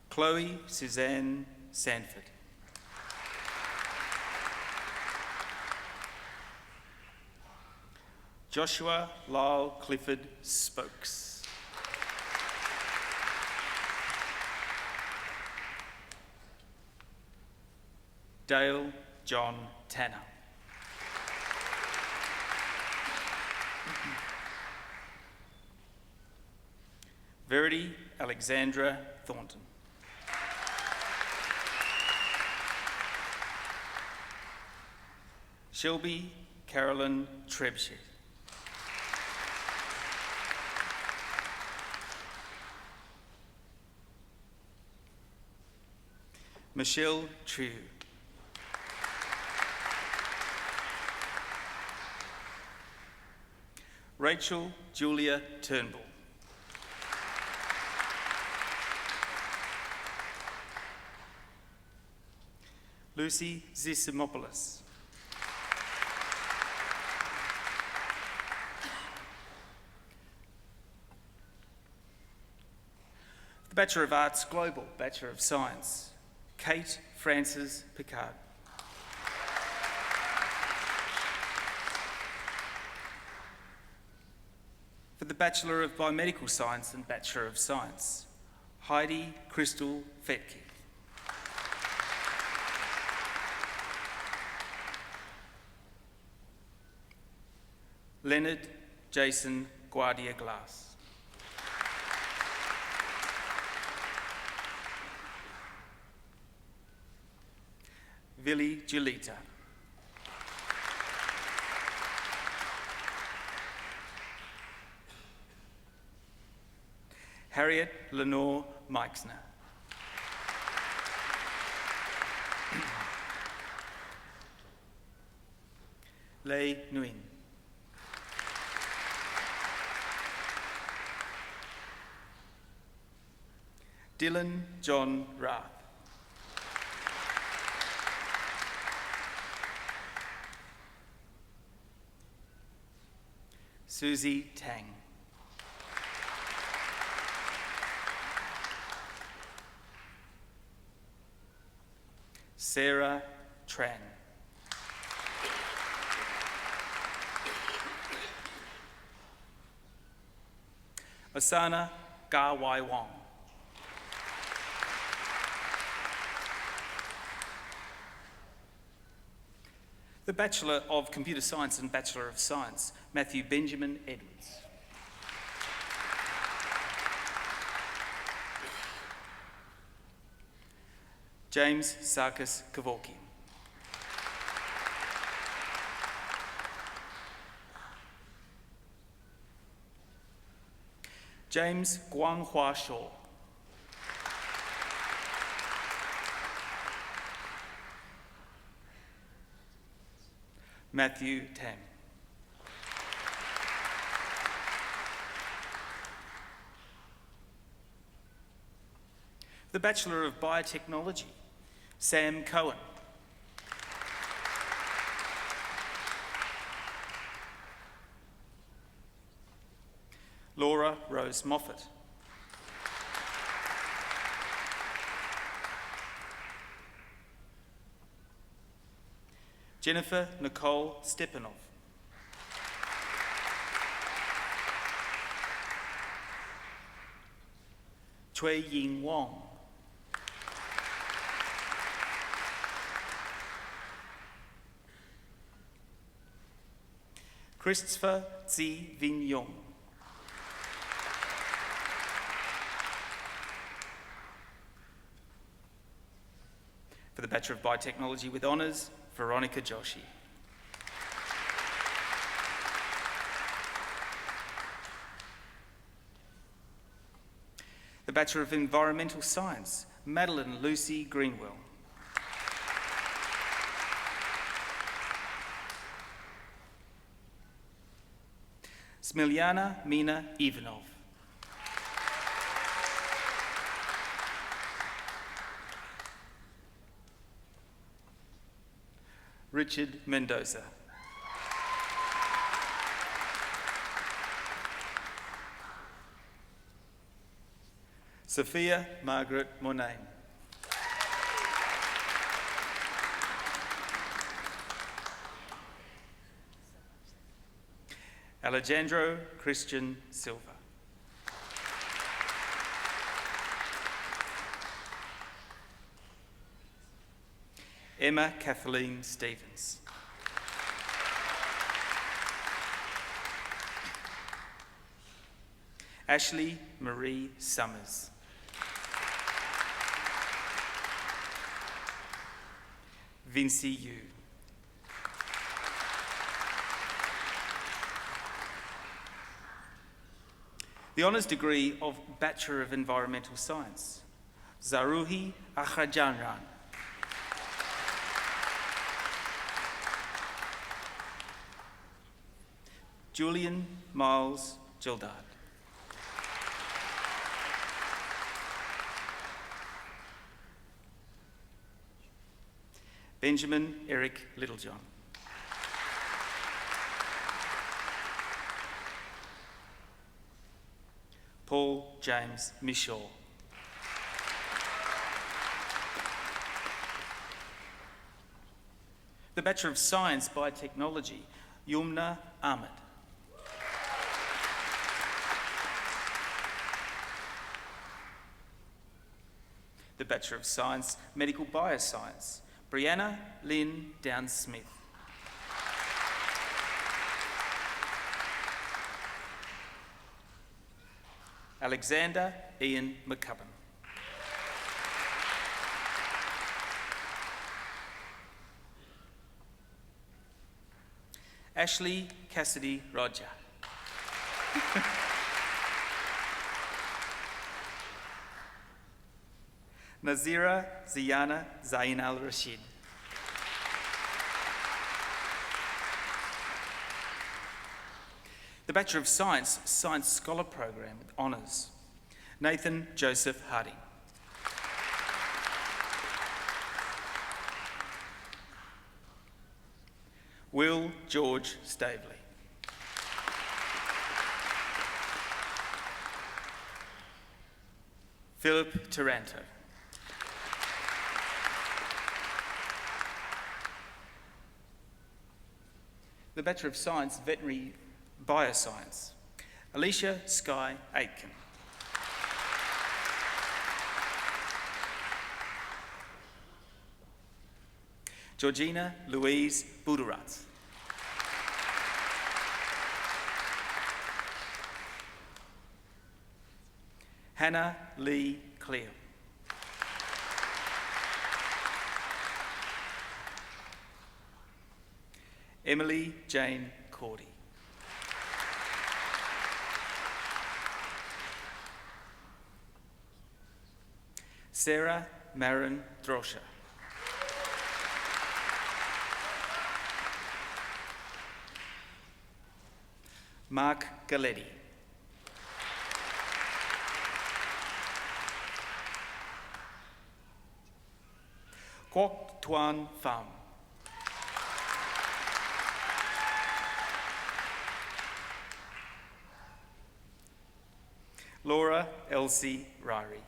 Chloe Suzanne Sanford. Joshua Lyle Clifford Spokes. Dale John Tanner. Verity Alexandra Thornton. Shelby Carolyn Trebshed. Michelle Trieu. Rachel Julia Turnbull. Lucy Zissimopoulos. The Bachelor of Arts Global Bachelor of Science, Kate Frances Picard. For the Bachelor of Biomedical Science and Bachelor of Science, Heidi Crystal Fetke. Leonard Jason Guardia Glass. Vili Giulita. Harriet Lenore Meixner. Lei Nguyen. Dylan John Rath. Susie Tang. Sarah Tran. Asana Ga Wai Wong. The Bachelor of Computer Science and Bachelor of Science, Matthew Benjamin Edwards. James Sarkis Kevorkian. James Guanghua Shaw. Matthew Tam. The Bachelor of Biotechnology, Sam Cohen. Laura Rose Moffat. Jennifer Nicole Stepanov. Cui Ying Wong. Christopher Zi Vin Yong. For the Bachelor of Biotechnology with Honours, Veronica Joshi. The Bachelor of Environmental Science, Madeline Lucy Greenwell. Smiljana Mina Ivanov. Richard Mendoza. Sophia Margaret Monain. Alejandro Christian Silva. Emma Kathleen Stevens. Ashley Marie Summers. Vinci Yu. The honours degree of Bachelor of Environmental Science, Zaruhi Akhrajanran. Julian Miles Gildard. Benjamin Eric Littlejohn. Paul James Michaud. The Bachelor of Science by Technology, Yumna Ahmed. The Bachelor of Science, Medical Bioscience, Brianna Lynn Downs-Smith. Alexander Ian McCubbin. Ashley Cassidy Roger. Nazira Ziyana Zain Al Rashid. The Bachelor of Science Science Scholar Program with Honours, Nathan Joseph Harding. Will George Staveley. Philip Taranto. The Bachelor of Science Veterinary Bioscience, Alicia Skye Aitken. Georgina Louise Budurat. Hannah Lee Cleo. Emily Jane Cordy. Sarah Marin Drosha. Mark Galetti. Kwok Tuan Pham. Laura Elsie Ryrie.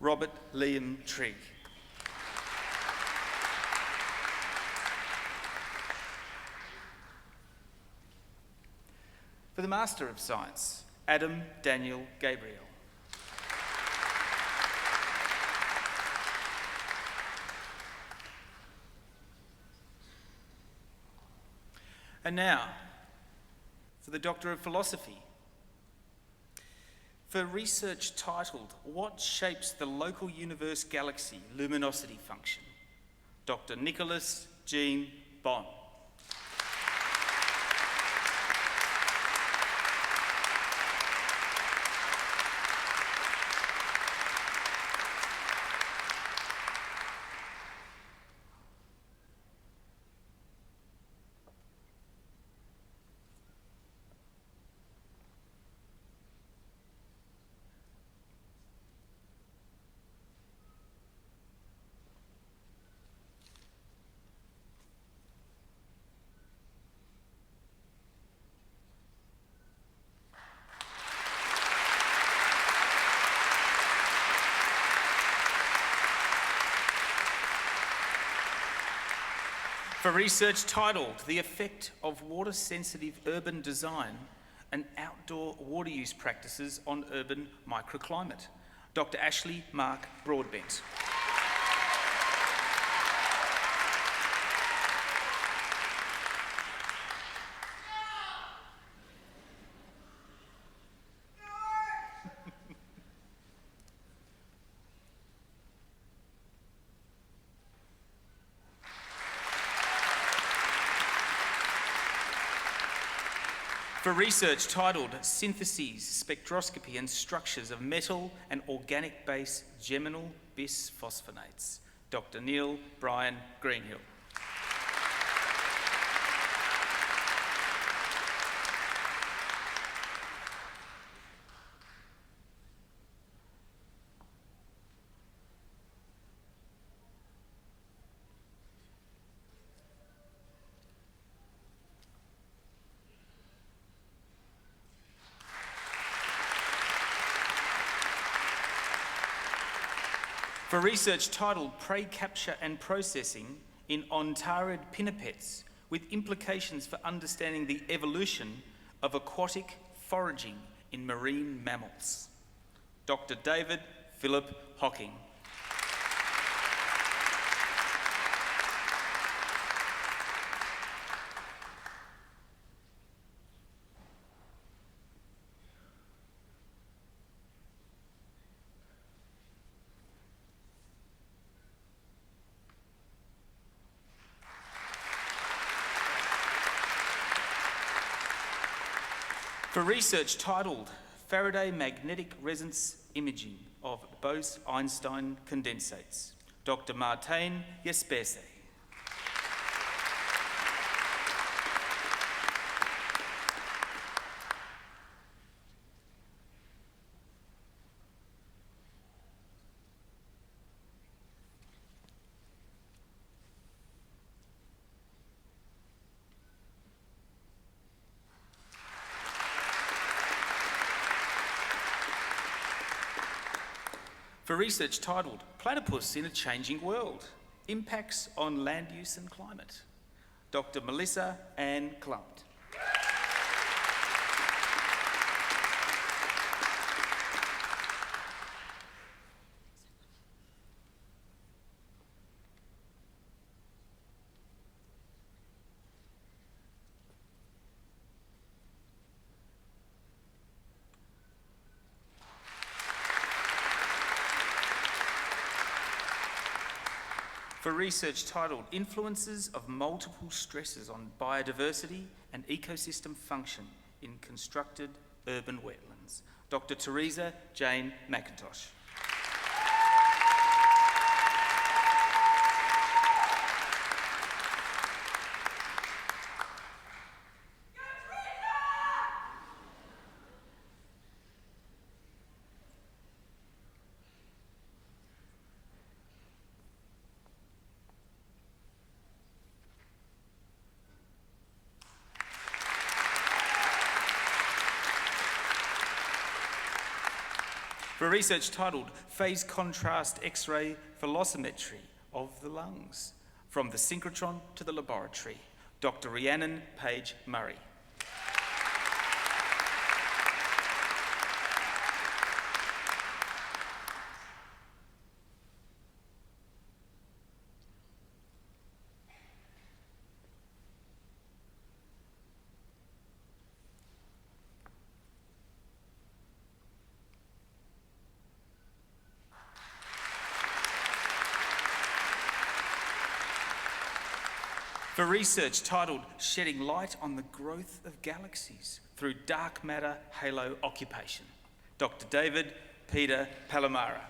Robert Liam Trigg. For the Master of Science, Adam Daniel Gabriel. And now, for the Doctor of Philosophy, for research titled, What Shapes the Local Universe Galaxy Luminosity Function? Dr. Nicholas Jean Bond. For research titled, The Effect of Water-Sensitive Urban Design and Outdoor Water Use Practices on Urban Microclimate, Dr. Ashley Mark Broadbent. For research titled Syntheses, Spectroscopy and Structures of Metal and Organic Base Geminal Bisphosphonates, Dr. Neil Brian Greenhill. For research titled Prey Capture and Processing in Ontarid Pinnipeds, with implications for understanding the evolution of aquatic foraging in marine mammals, Dr. David Philip Hocking. For research titled Faraday Magnetic Resonance Imaging of Bose-Einstein Condensates, Dr. Martijn Jesperse. For research titled Platypus in a Changing World, Impacts on Land Use and Climate, Dr. Melissa Ann Klumt. For research titled Influences of Multiple Stresses on Biodiversity and Ecosystem Function in Constructed Urban Wetlands, Dr. Teresa Jane McIntosh. For research titled Phase Contrast X-ray Velocimetry of the Lungs, From the Synchrotron to the Laboratory, Dr. Rhiannon Page Murray. For research titled Shedding Light on the Growth of Galaxies Through Dark Matter Halo Occupation, Dr. David Peter Palomara.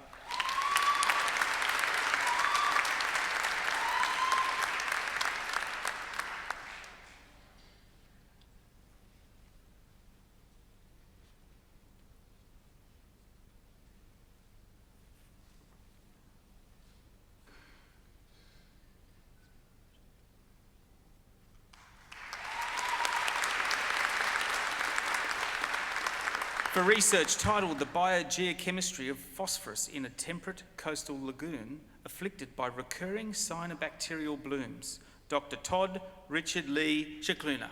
For research titled The Biogeochemistry of Phosphorus in a Temperate Coastal Lagoon Afflicted by Recurring Cyanobacterial Blooms, Dr. Todd Richard Lee Chicluna.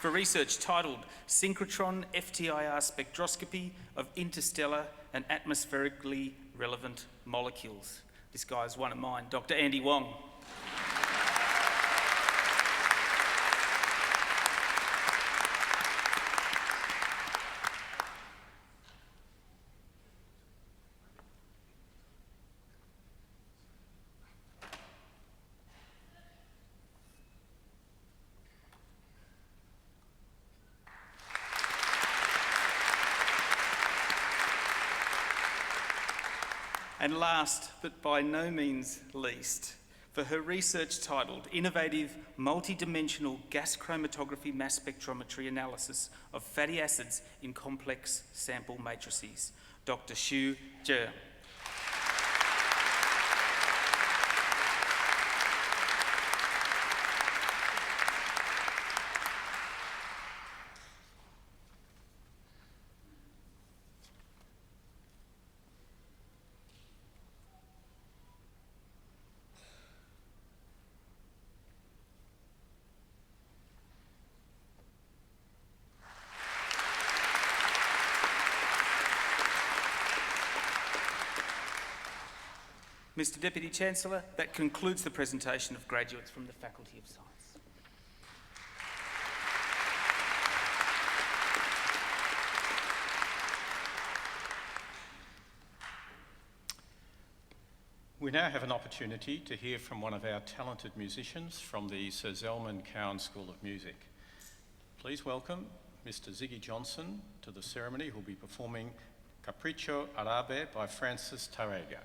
For research titled Synchrotron FTIR Spectroscopy of Interstellar and Atmospherically Relevant Molecules. This guy's one of mine, Dr. Andy Wong. And last, but by no means least, for her research titled Innovative Multidimensional Gas Chromatography Mass Spectrometry Analysis of Fatty Acids in Complex Sample Matrices, Dr. Xu Zhe. Mr Deputy Chancellor, that concludes the presentation of graduates from the Faculty of Science. We now have an opportunity to hear from one of our talented musicians from the Sir Zelman Cowen School of Music. Please welcome Mr Ziggy Johnson to the ceremony, who will be performing Capriccio Arabe by Francis Tarrega.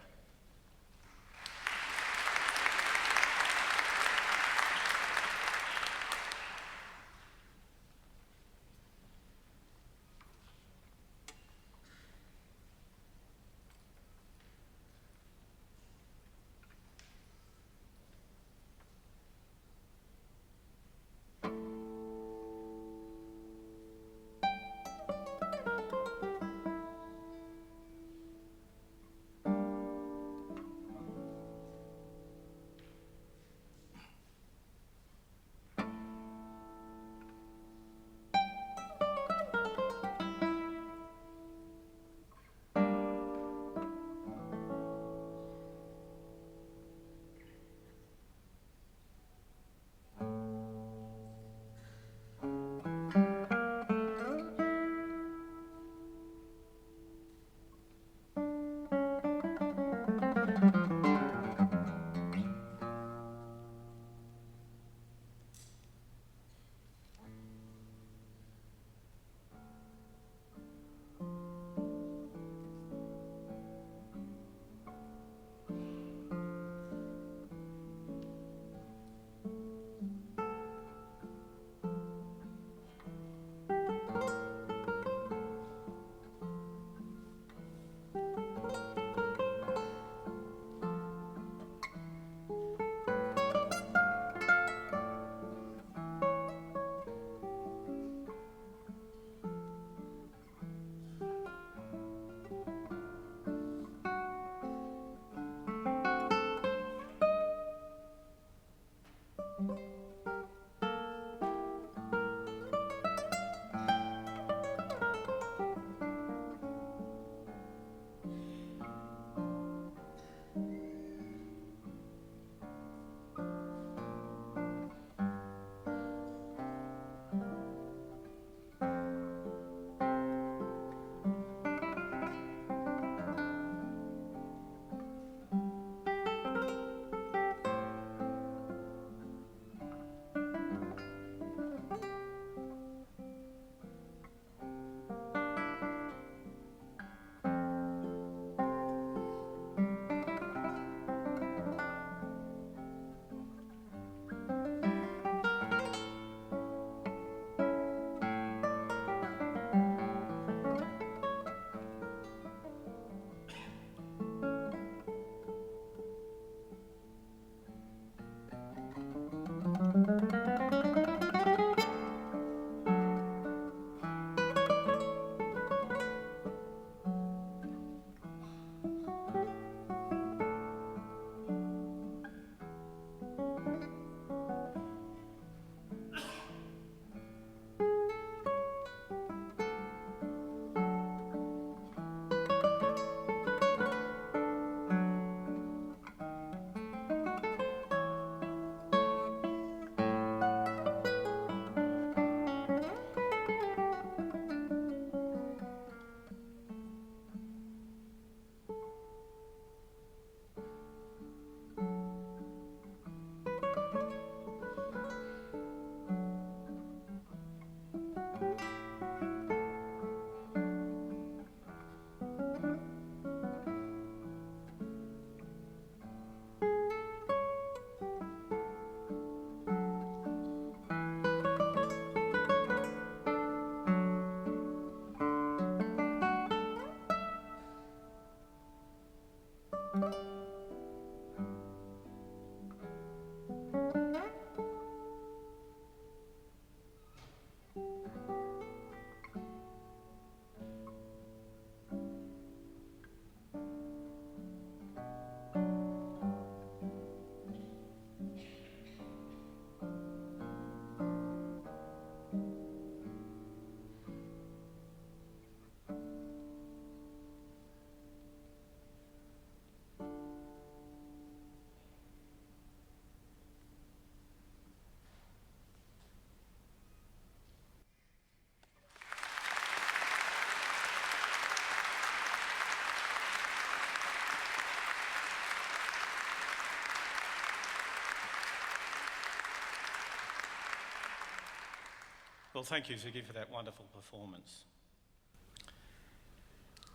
Well, thank you, Ziggy, for that wonderful performance.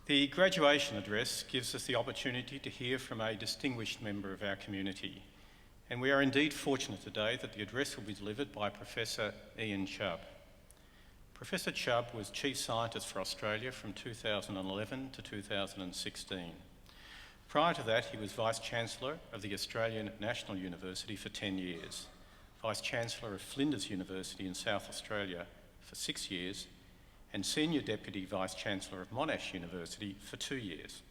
The graduation address gives us the opportunity to hear from a distinguished member of our community, and we are indeed fortunate today that the address will be delivered by Professor Ian Chubb. Professor Chubb was Chief Scientist for Australia from 2011 to 2016. Prior to that, he was Vice-Chancellor of the Australian National University for 10 years, Vice-Chancellor of Flinders University in South Australia for 6 years, and Senior Deputy Vice-Chancellor of Monash University for 2 years.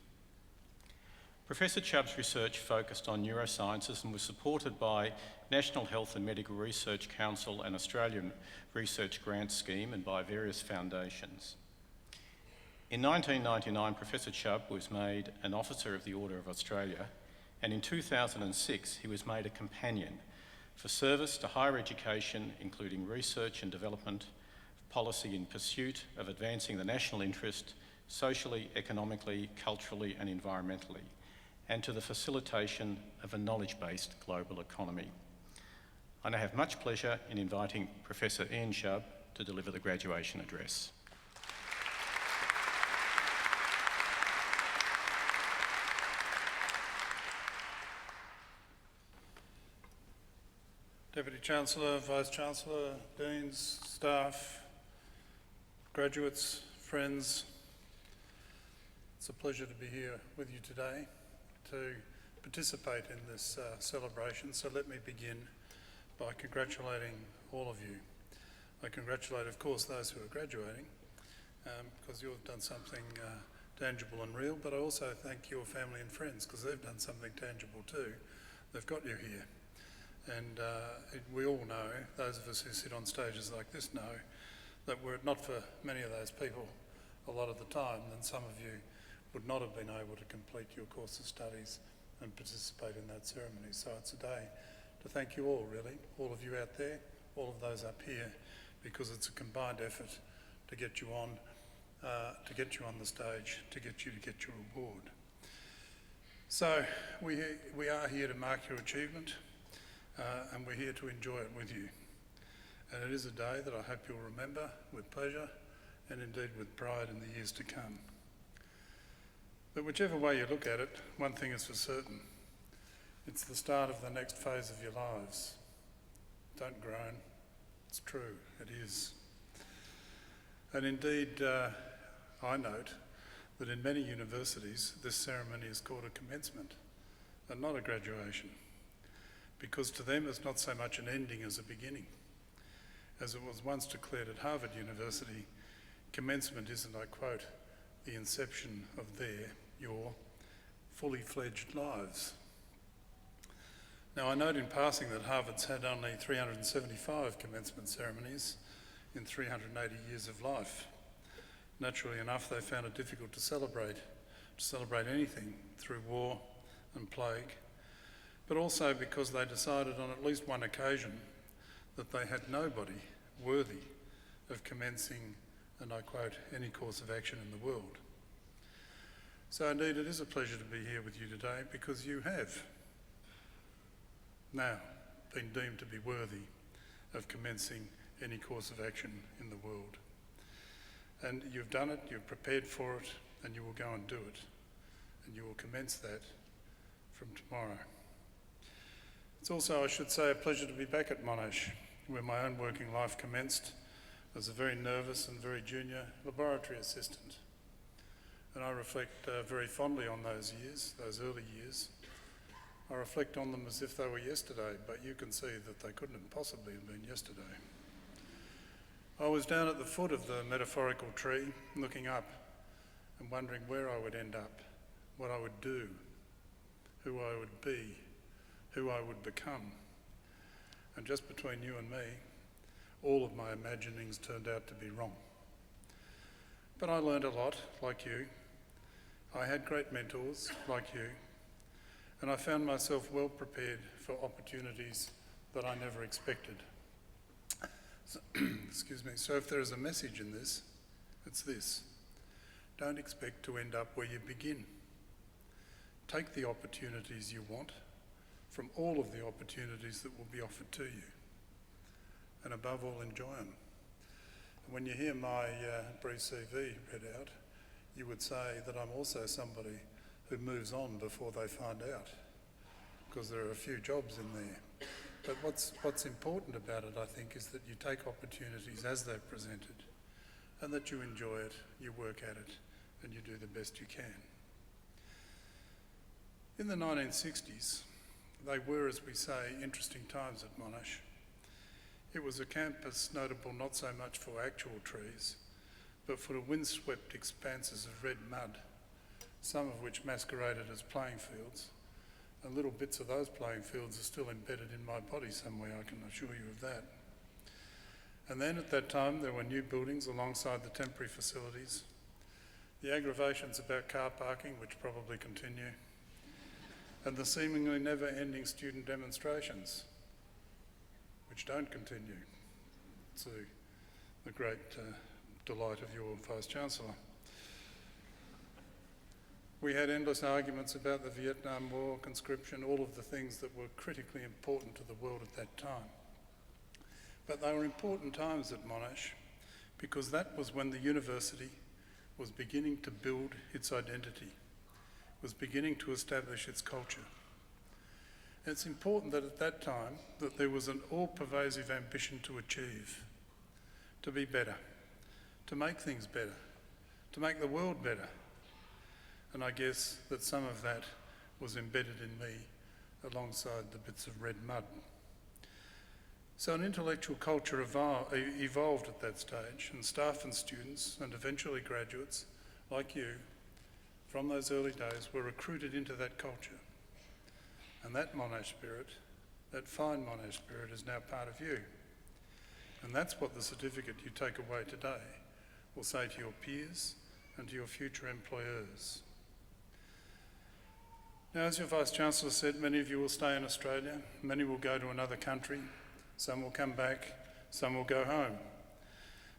Professor Chubb's research focused on neurosciences and was supported by National Health and Medical Research Council and Australian Research Grant Scheme and by various foundations. In 1999, Professor Chubb was made an Officer of the Order of Australia, and in 2006 he was made a Companion for service to higher education, including research and development policy in pursuit of advancing the national interest socially, economically, culturally and environmentally, and to the facilitation of a knowledge-based global economy. I now have much pleasure in inviting Professor Ian Chubb to deliver the graduation address. Deputy Chancellor, Vice-Chancellor, Deans, staff, graduates, friends, it's a pleasure to be here with you today to participate in this celebration. So let me begin by congratulating all of you. I congratulate, of course, those who are graduating because you've done something tangible and real, but I also thank your family and friends because they've done something tangible too. They've got you here. And we all know, those of us who sit on stages like this know, that were it not for many of those people a lot of the time, then some of you would not have been able to complete your course of studies and participate in that ceremony. So it's a day to thank you all, really, all of you out there, all of those up here, because it's a combined effort to get you on the stage, to get your award. So we are here to mark your achievement. And we're here to enjoy it with you. And it is a day that I hope you'll remember with pleasure and indeed with pride in the years to come. But whichever way you look at it, one thing is for certain. It's the start of the next phase of your lives. Don't groan. It's true, it is. And indeed, I note that in many universities, this ceremony is called a commencement and not a graduation, because to them it's not so much an ending as a beginning. As it was once declared at Harvard University, commencement isn't, I quote, the inception of your fully fledged lives. Now I note in passing that Harvard's had only 375 commencement ceremonies in 380 years of life. Naturally enough, they found it difficult to celebrate anything through war and plague, but also because they decided on at least one occasion that they had nobody worthy of commencing, and I quote, any course of action in the world. So indeed it is a pleasure to be here with you today because you have now been deemed to be worthy of commencing any course of action in the world. And you've done it, you've prepared for it, and you will go and do it. And you will commence that from tomorrow. It's also, I should say, a pleasure to be back at Monash, where my own working life commenced as a very nervous and very junior laboratory assistant. And I reflect very fondly on those years, those early years. I reflect on them as if they were yesterday, but you can see that they couldn't have possibly have been yesterday. I was down at the foot of the metaphorical tree, looking up and wondering where I would end up, what I would do, who I would be, who I would become. And just between you and me, all of my imaginings turned out to be wrong. But I learned a lot, like you. I had great mentors, like you, and I found myself well prepared for opportunities that I never expected. So, excuse me. So if there is a message in this, it's this. Don't expect to end up where you begin. Take the opportunities you want from all of the opportunities that will be offered to you. And above all, enjoy them. When you hear my brief CV read out, you would say that I'm also somebody who moves on before they find out, because there are a few jobs in there. But what's important about it, I think, is that you take opportunities as they're presented and that you enjoy it, you work at it, and you do the best you can. In the 1960s, they were, as we say, interesting times at Monash. It was a campus notable not so much for actual trees, but for the windswept expanses of red mud, some of which masqueraded as playing fields, and little bits of those playing fields are still embedded in my body somewhere, I can assure you of that. And then at that time there were new buildings alongside the temporary facilities, the aggravations about car parking, which probably continue, and the seemingly never-ending student demonstrations, which don't continue, to the great delight of your Vice-Chancellor. We had endless arguments about the Vietnam War, conscription, all of the things that were critically important to the world at that time. But they were important times at Monash because that was when the university was beginning to build its identity, was beginning to establish its culture. And it's important that at that time that there was an all-pervasive ambition to achieve, to be better, to make things better, to make the world better. And I guess that some of that was embedded in me alongside the bits of red mud. So an intellectual culture evolved at that stage, and staff and students, and eventually graduates like you, from those early days, were recruited into that culture. And that Monash spirit, that fine Monash spirit, is now part of you. And that's what the certificate you take away today will say to your peers and to your future employers. Now, as your Vice-Chancellor said, many of you will stay in Australia, many will go to another country, some will come back, some will go home.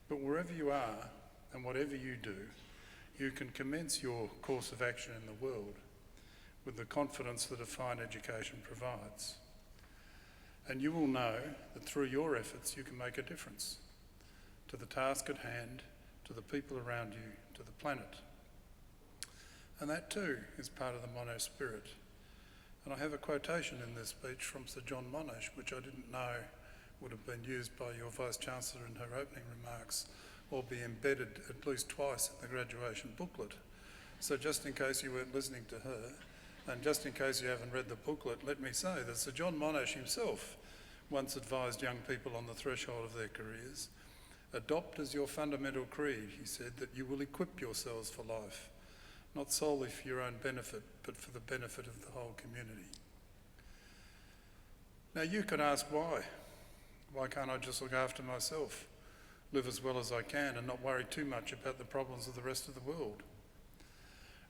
But wherever you are and whatever you do, you can commence your course of action in the world with the confidence that a fine education provides. And you will know that through your efforts you can make a difference to the task at hand, to the people around you, to the planet. And that too is part of the Monash spirit. And I have a quotation in this speech from Sir John Monash, which I didn't know would have been used by your Vice-Chancellor in her opening remarks, or be embedded at least twice in the graduation booklet. So just in case you weren't listening to her, and just in case you haven't read the booklet, let me say that Sir John Monash himself once advised young people on the threshold of their careers, adopt as your fundamental creed, he said, that you will equip yourselves for life, not solely for your own benefit, but for the benefit of the whole community. Now you could ask why. Why can't I just look after myself, live as well as I can, and not worry too much about the problems of the rest of the world?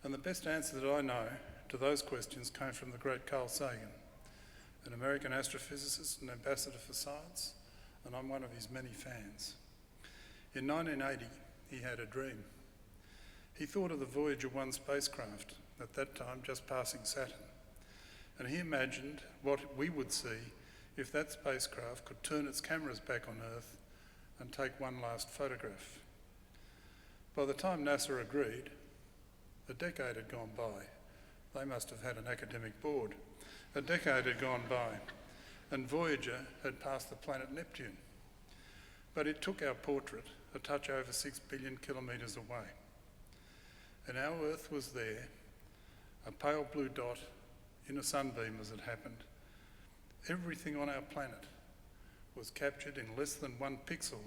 And the best answer that I know to those questions came from the great Carl Sagan, an American astrophysicist and ambassador for science, and I'm one of his many fans. In 1980, he had a dream. He thought of the Voyager 1 spacecraft, at that time just passing Saturn, and he imagined what we would see if that spacecraft could turn its cameras back on Earth and take one last photograph. By the time NASA agreed, a decade had gone by. They must have had an academic board. A decade had gone by, and Voyager had passed the planet Neptune. But it took our portrait a touch over 6 billion kilometres away. And our Earth was there, a pale blue dot in a sunbeam as it happened. Everything on our planet was captured in less than 1 pixel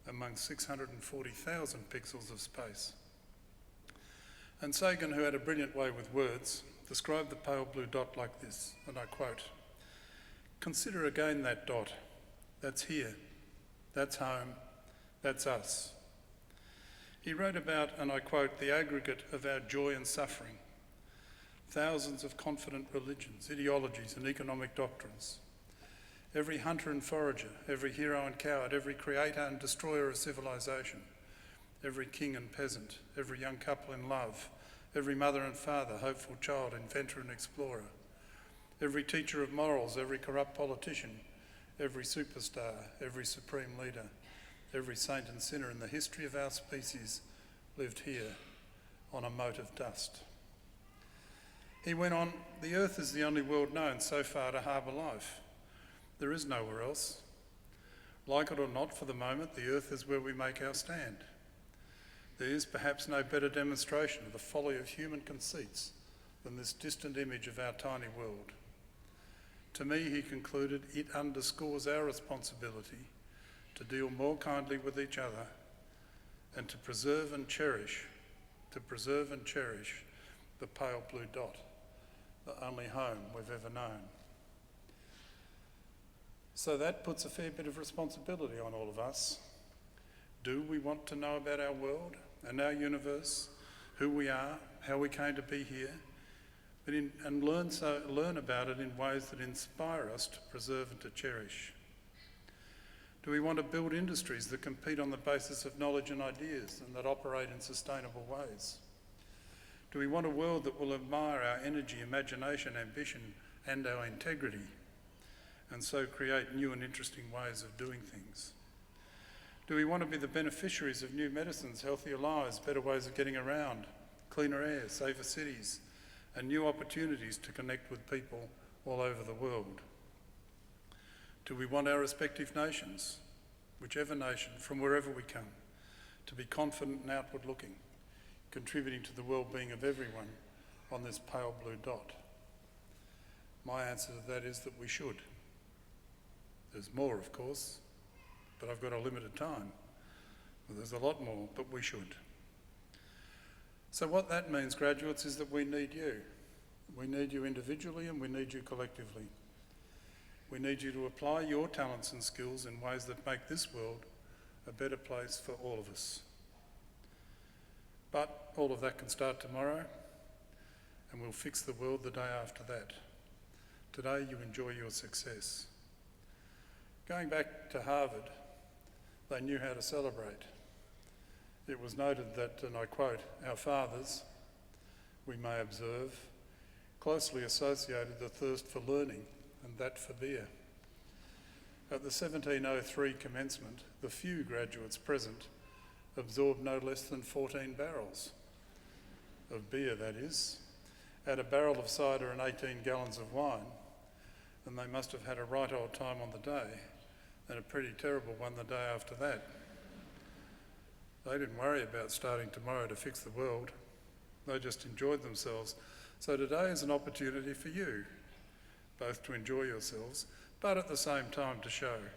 among 640,000 pixels of space. And Sagan, who had a brilliant way with words, described the pale blue dot like this, and I quote, "Consider again that dot. That's here. That's home. That's us." He wrote about, and I quote, "the aggregate of our joy and suffering, thousands of confident religions, ideologies and economic doctrines, every hunter and forager, every hero and coward, every creator and destroyer of civilization, every king and peasant, every young couple in love, every mother and father, hopeful child, inventor and explorer, every teacher of morals, every corrupt politician, every superstar, every supreme leader, every saint and sinner in the history of our species lived here on a mote of dust. He went on, "The earth is the only world known so far to harbour life. There is nowhere else. Like it or not, for the moment, the earth is where we make our stand. There is perhaps no better demonstration of the folly of human conceits than this distant image of our tiny world. To me," he concluded, "it underscores our responsibility to deal more kindly with each other and to preserve and cherish the pale blue dot, the only home we've ever known." So that puts a fair bit of responsibility on all of us. Do we want to know about our world and our universe, who we are, how we came to be here, and learn about it in ways that inspire us to preserve and to cherish? Do we want to build industries that compete on the basis of knowledge and ideas and that operate in sustainable ways? Do we want a world that will admire our energy, imagination, ambition, and our integrity, and so create new and interesting ways of doing things? Do we want to be the beneficiaries of new medicines, healthier lives, better ways of getting around, cleaner air, safer cities, and new opportunities to connect with people all over the world? Do we want our respective nations, whichever nation, from wherever we come, to be confident and outward looking, contributing to the well-being of everyone on this pale blue dot? My answer to that is that we should. There's more, of course, but I've got a limited time. Well, there's a lot more, but we should. So what that means, graduates, is that we need you. We need you individually and we need you collectively. We need you to apply your talents and skills in ways that make this world a better place for all of us. But all of that can start tomorrow, and we'll fix the world the day after that. Today, you enjoy your success. Going back to Harvard, they knew how to celebrate. It was noted that, and I quote, "Our fathers, we may observe, closely associated the thirst for learning and that for beer." At the 1703 commencement, the few graduates present absorbed no less than 14 barrels of beer, that is, add a barrel of cider and 18 gallons of wine, and they must have had a right old time on the day, and a pretty terrible one the day after that. They didn't worry about starting tomorrow to fix the world. They just enjoyed themselves. So today is an opportunity for you, both to enjoy yourselves, but at the same time to show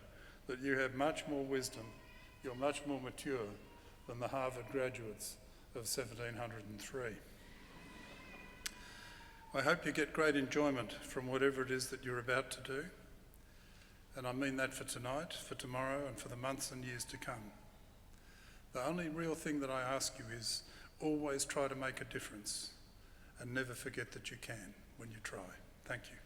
that you have much more wisdom, you're much more mature than the Harvard graduates of 1703. I hope you get great enjoyment from whatever it is that you're about to do, and I mean that for tonight, for tomorrow, and for the months and years to come. The only real thing that I ask you is always try to make a difference and never forget that you can when you try. Thank you.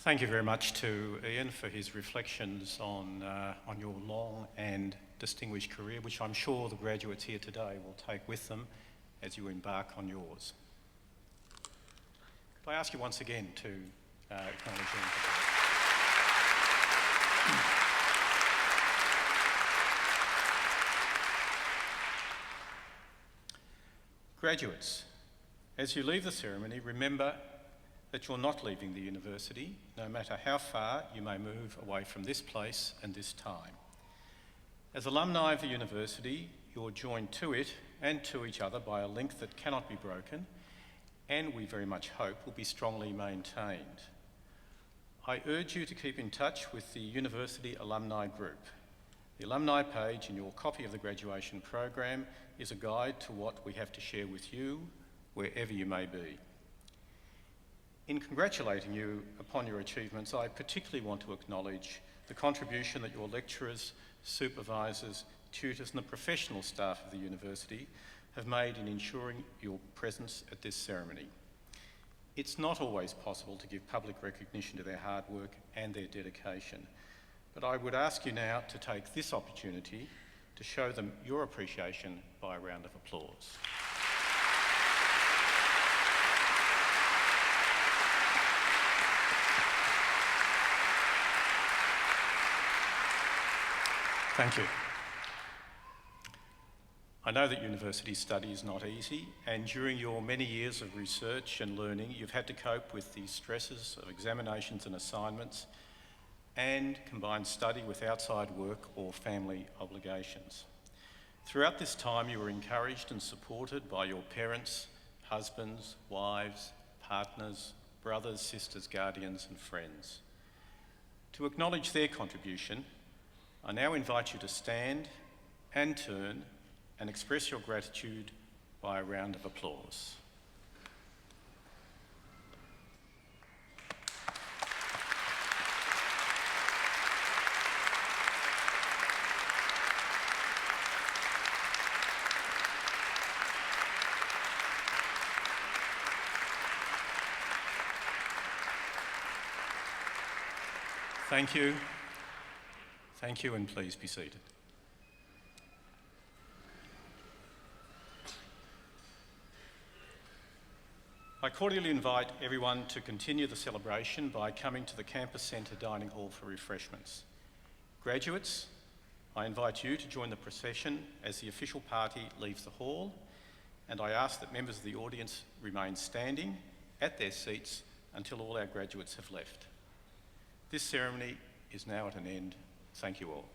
Thank you very much to Ian for his reflections on your long and distinguished career, which I'm sure the graduates here today will take with them as you embark on yours. Could I ask you once again to acknowledge Ian? Graduates, as you leave the ceremony, remember that you're not leaving the university, no matter how far you may move away from this place and this time. As alumni of the university, you're joined to it and to each other by a link that cannot be broken, and we very much hope will be strongly maintained. I urge you to keep in touch with the University Alumni Group. The alumni page in your copy of the graduation program is a guide to what we have to share with you, wherever you may be. In congratulating you upon your achievements, I particularly want to acknowledge the contribution that your lecturers, supervisors, tutors and the professional staff of the university have made in ensuring your presence at this ceremony. It's not always possible to give public recognition to their hard work and their dedication, but I would ask you now to take this opportunity to show them your appreciation by a round of applause. Thank you. I know that university study is not easy, and during your many years of research and learning, you've had to cope with the stresses of examinations and assignments and combine study with outside work or family obligations. Throughout this time, you were encouraged and supported by your parents, husbands, wives, partners, brothers, sisters, guardians, and friends. To acknowledge their contribution, I now invite you to stand and turn and express your gratitude by a round of applause. Thank you. Thank you, and please be seated. I cordially invite everyone to continue the celebration by coming to the Campus Centre Dining Hall for refreshments. Graduates, I invite you to join the procession as the official party leaves the hall, and I ask that members of the audience remain standing at their seats until all our graduates have left. This ceremony is now at an end. Thank you all.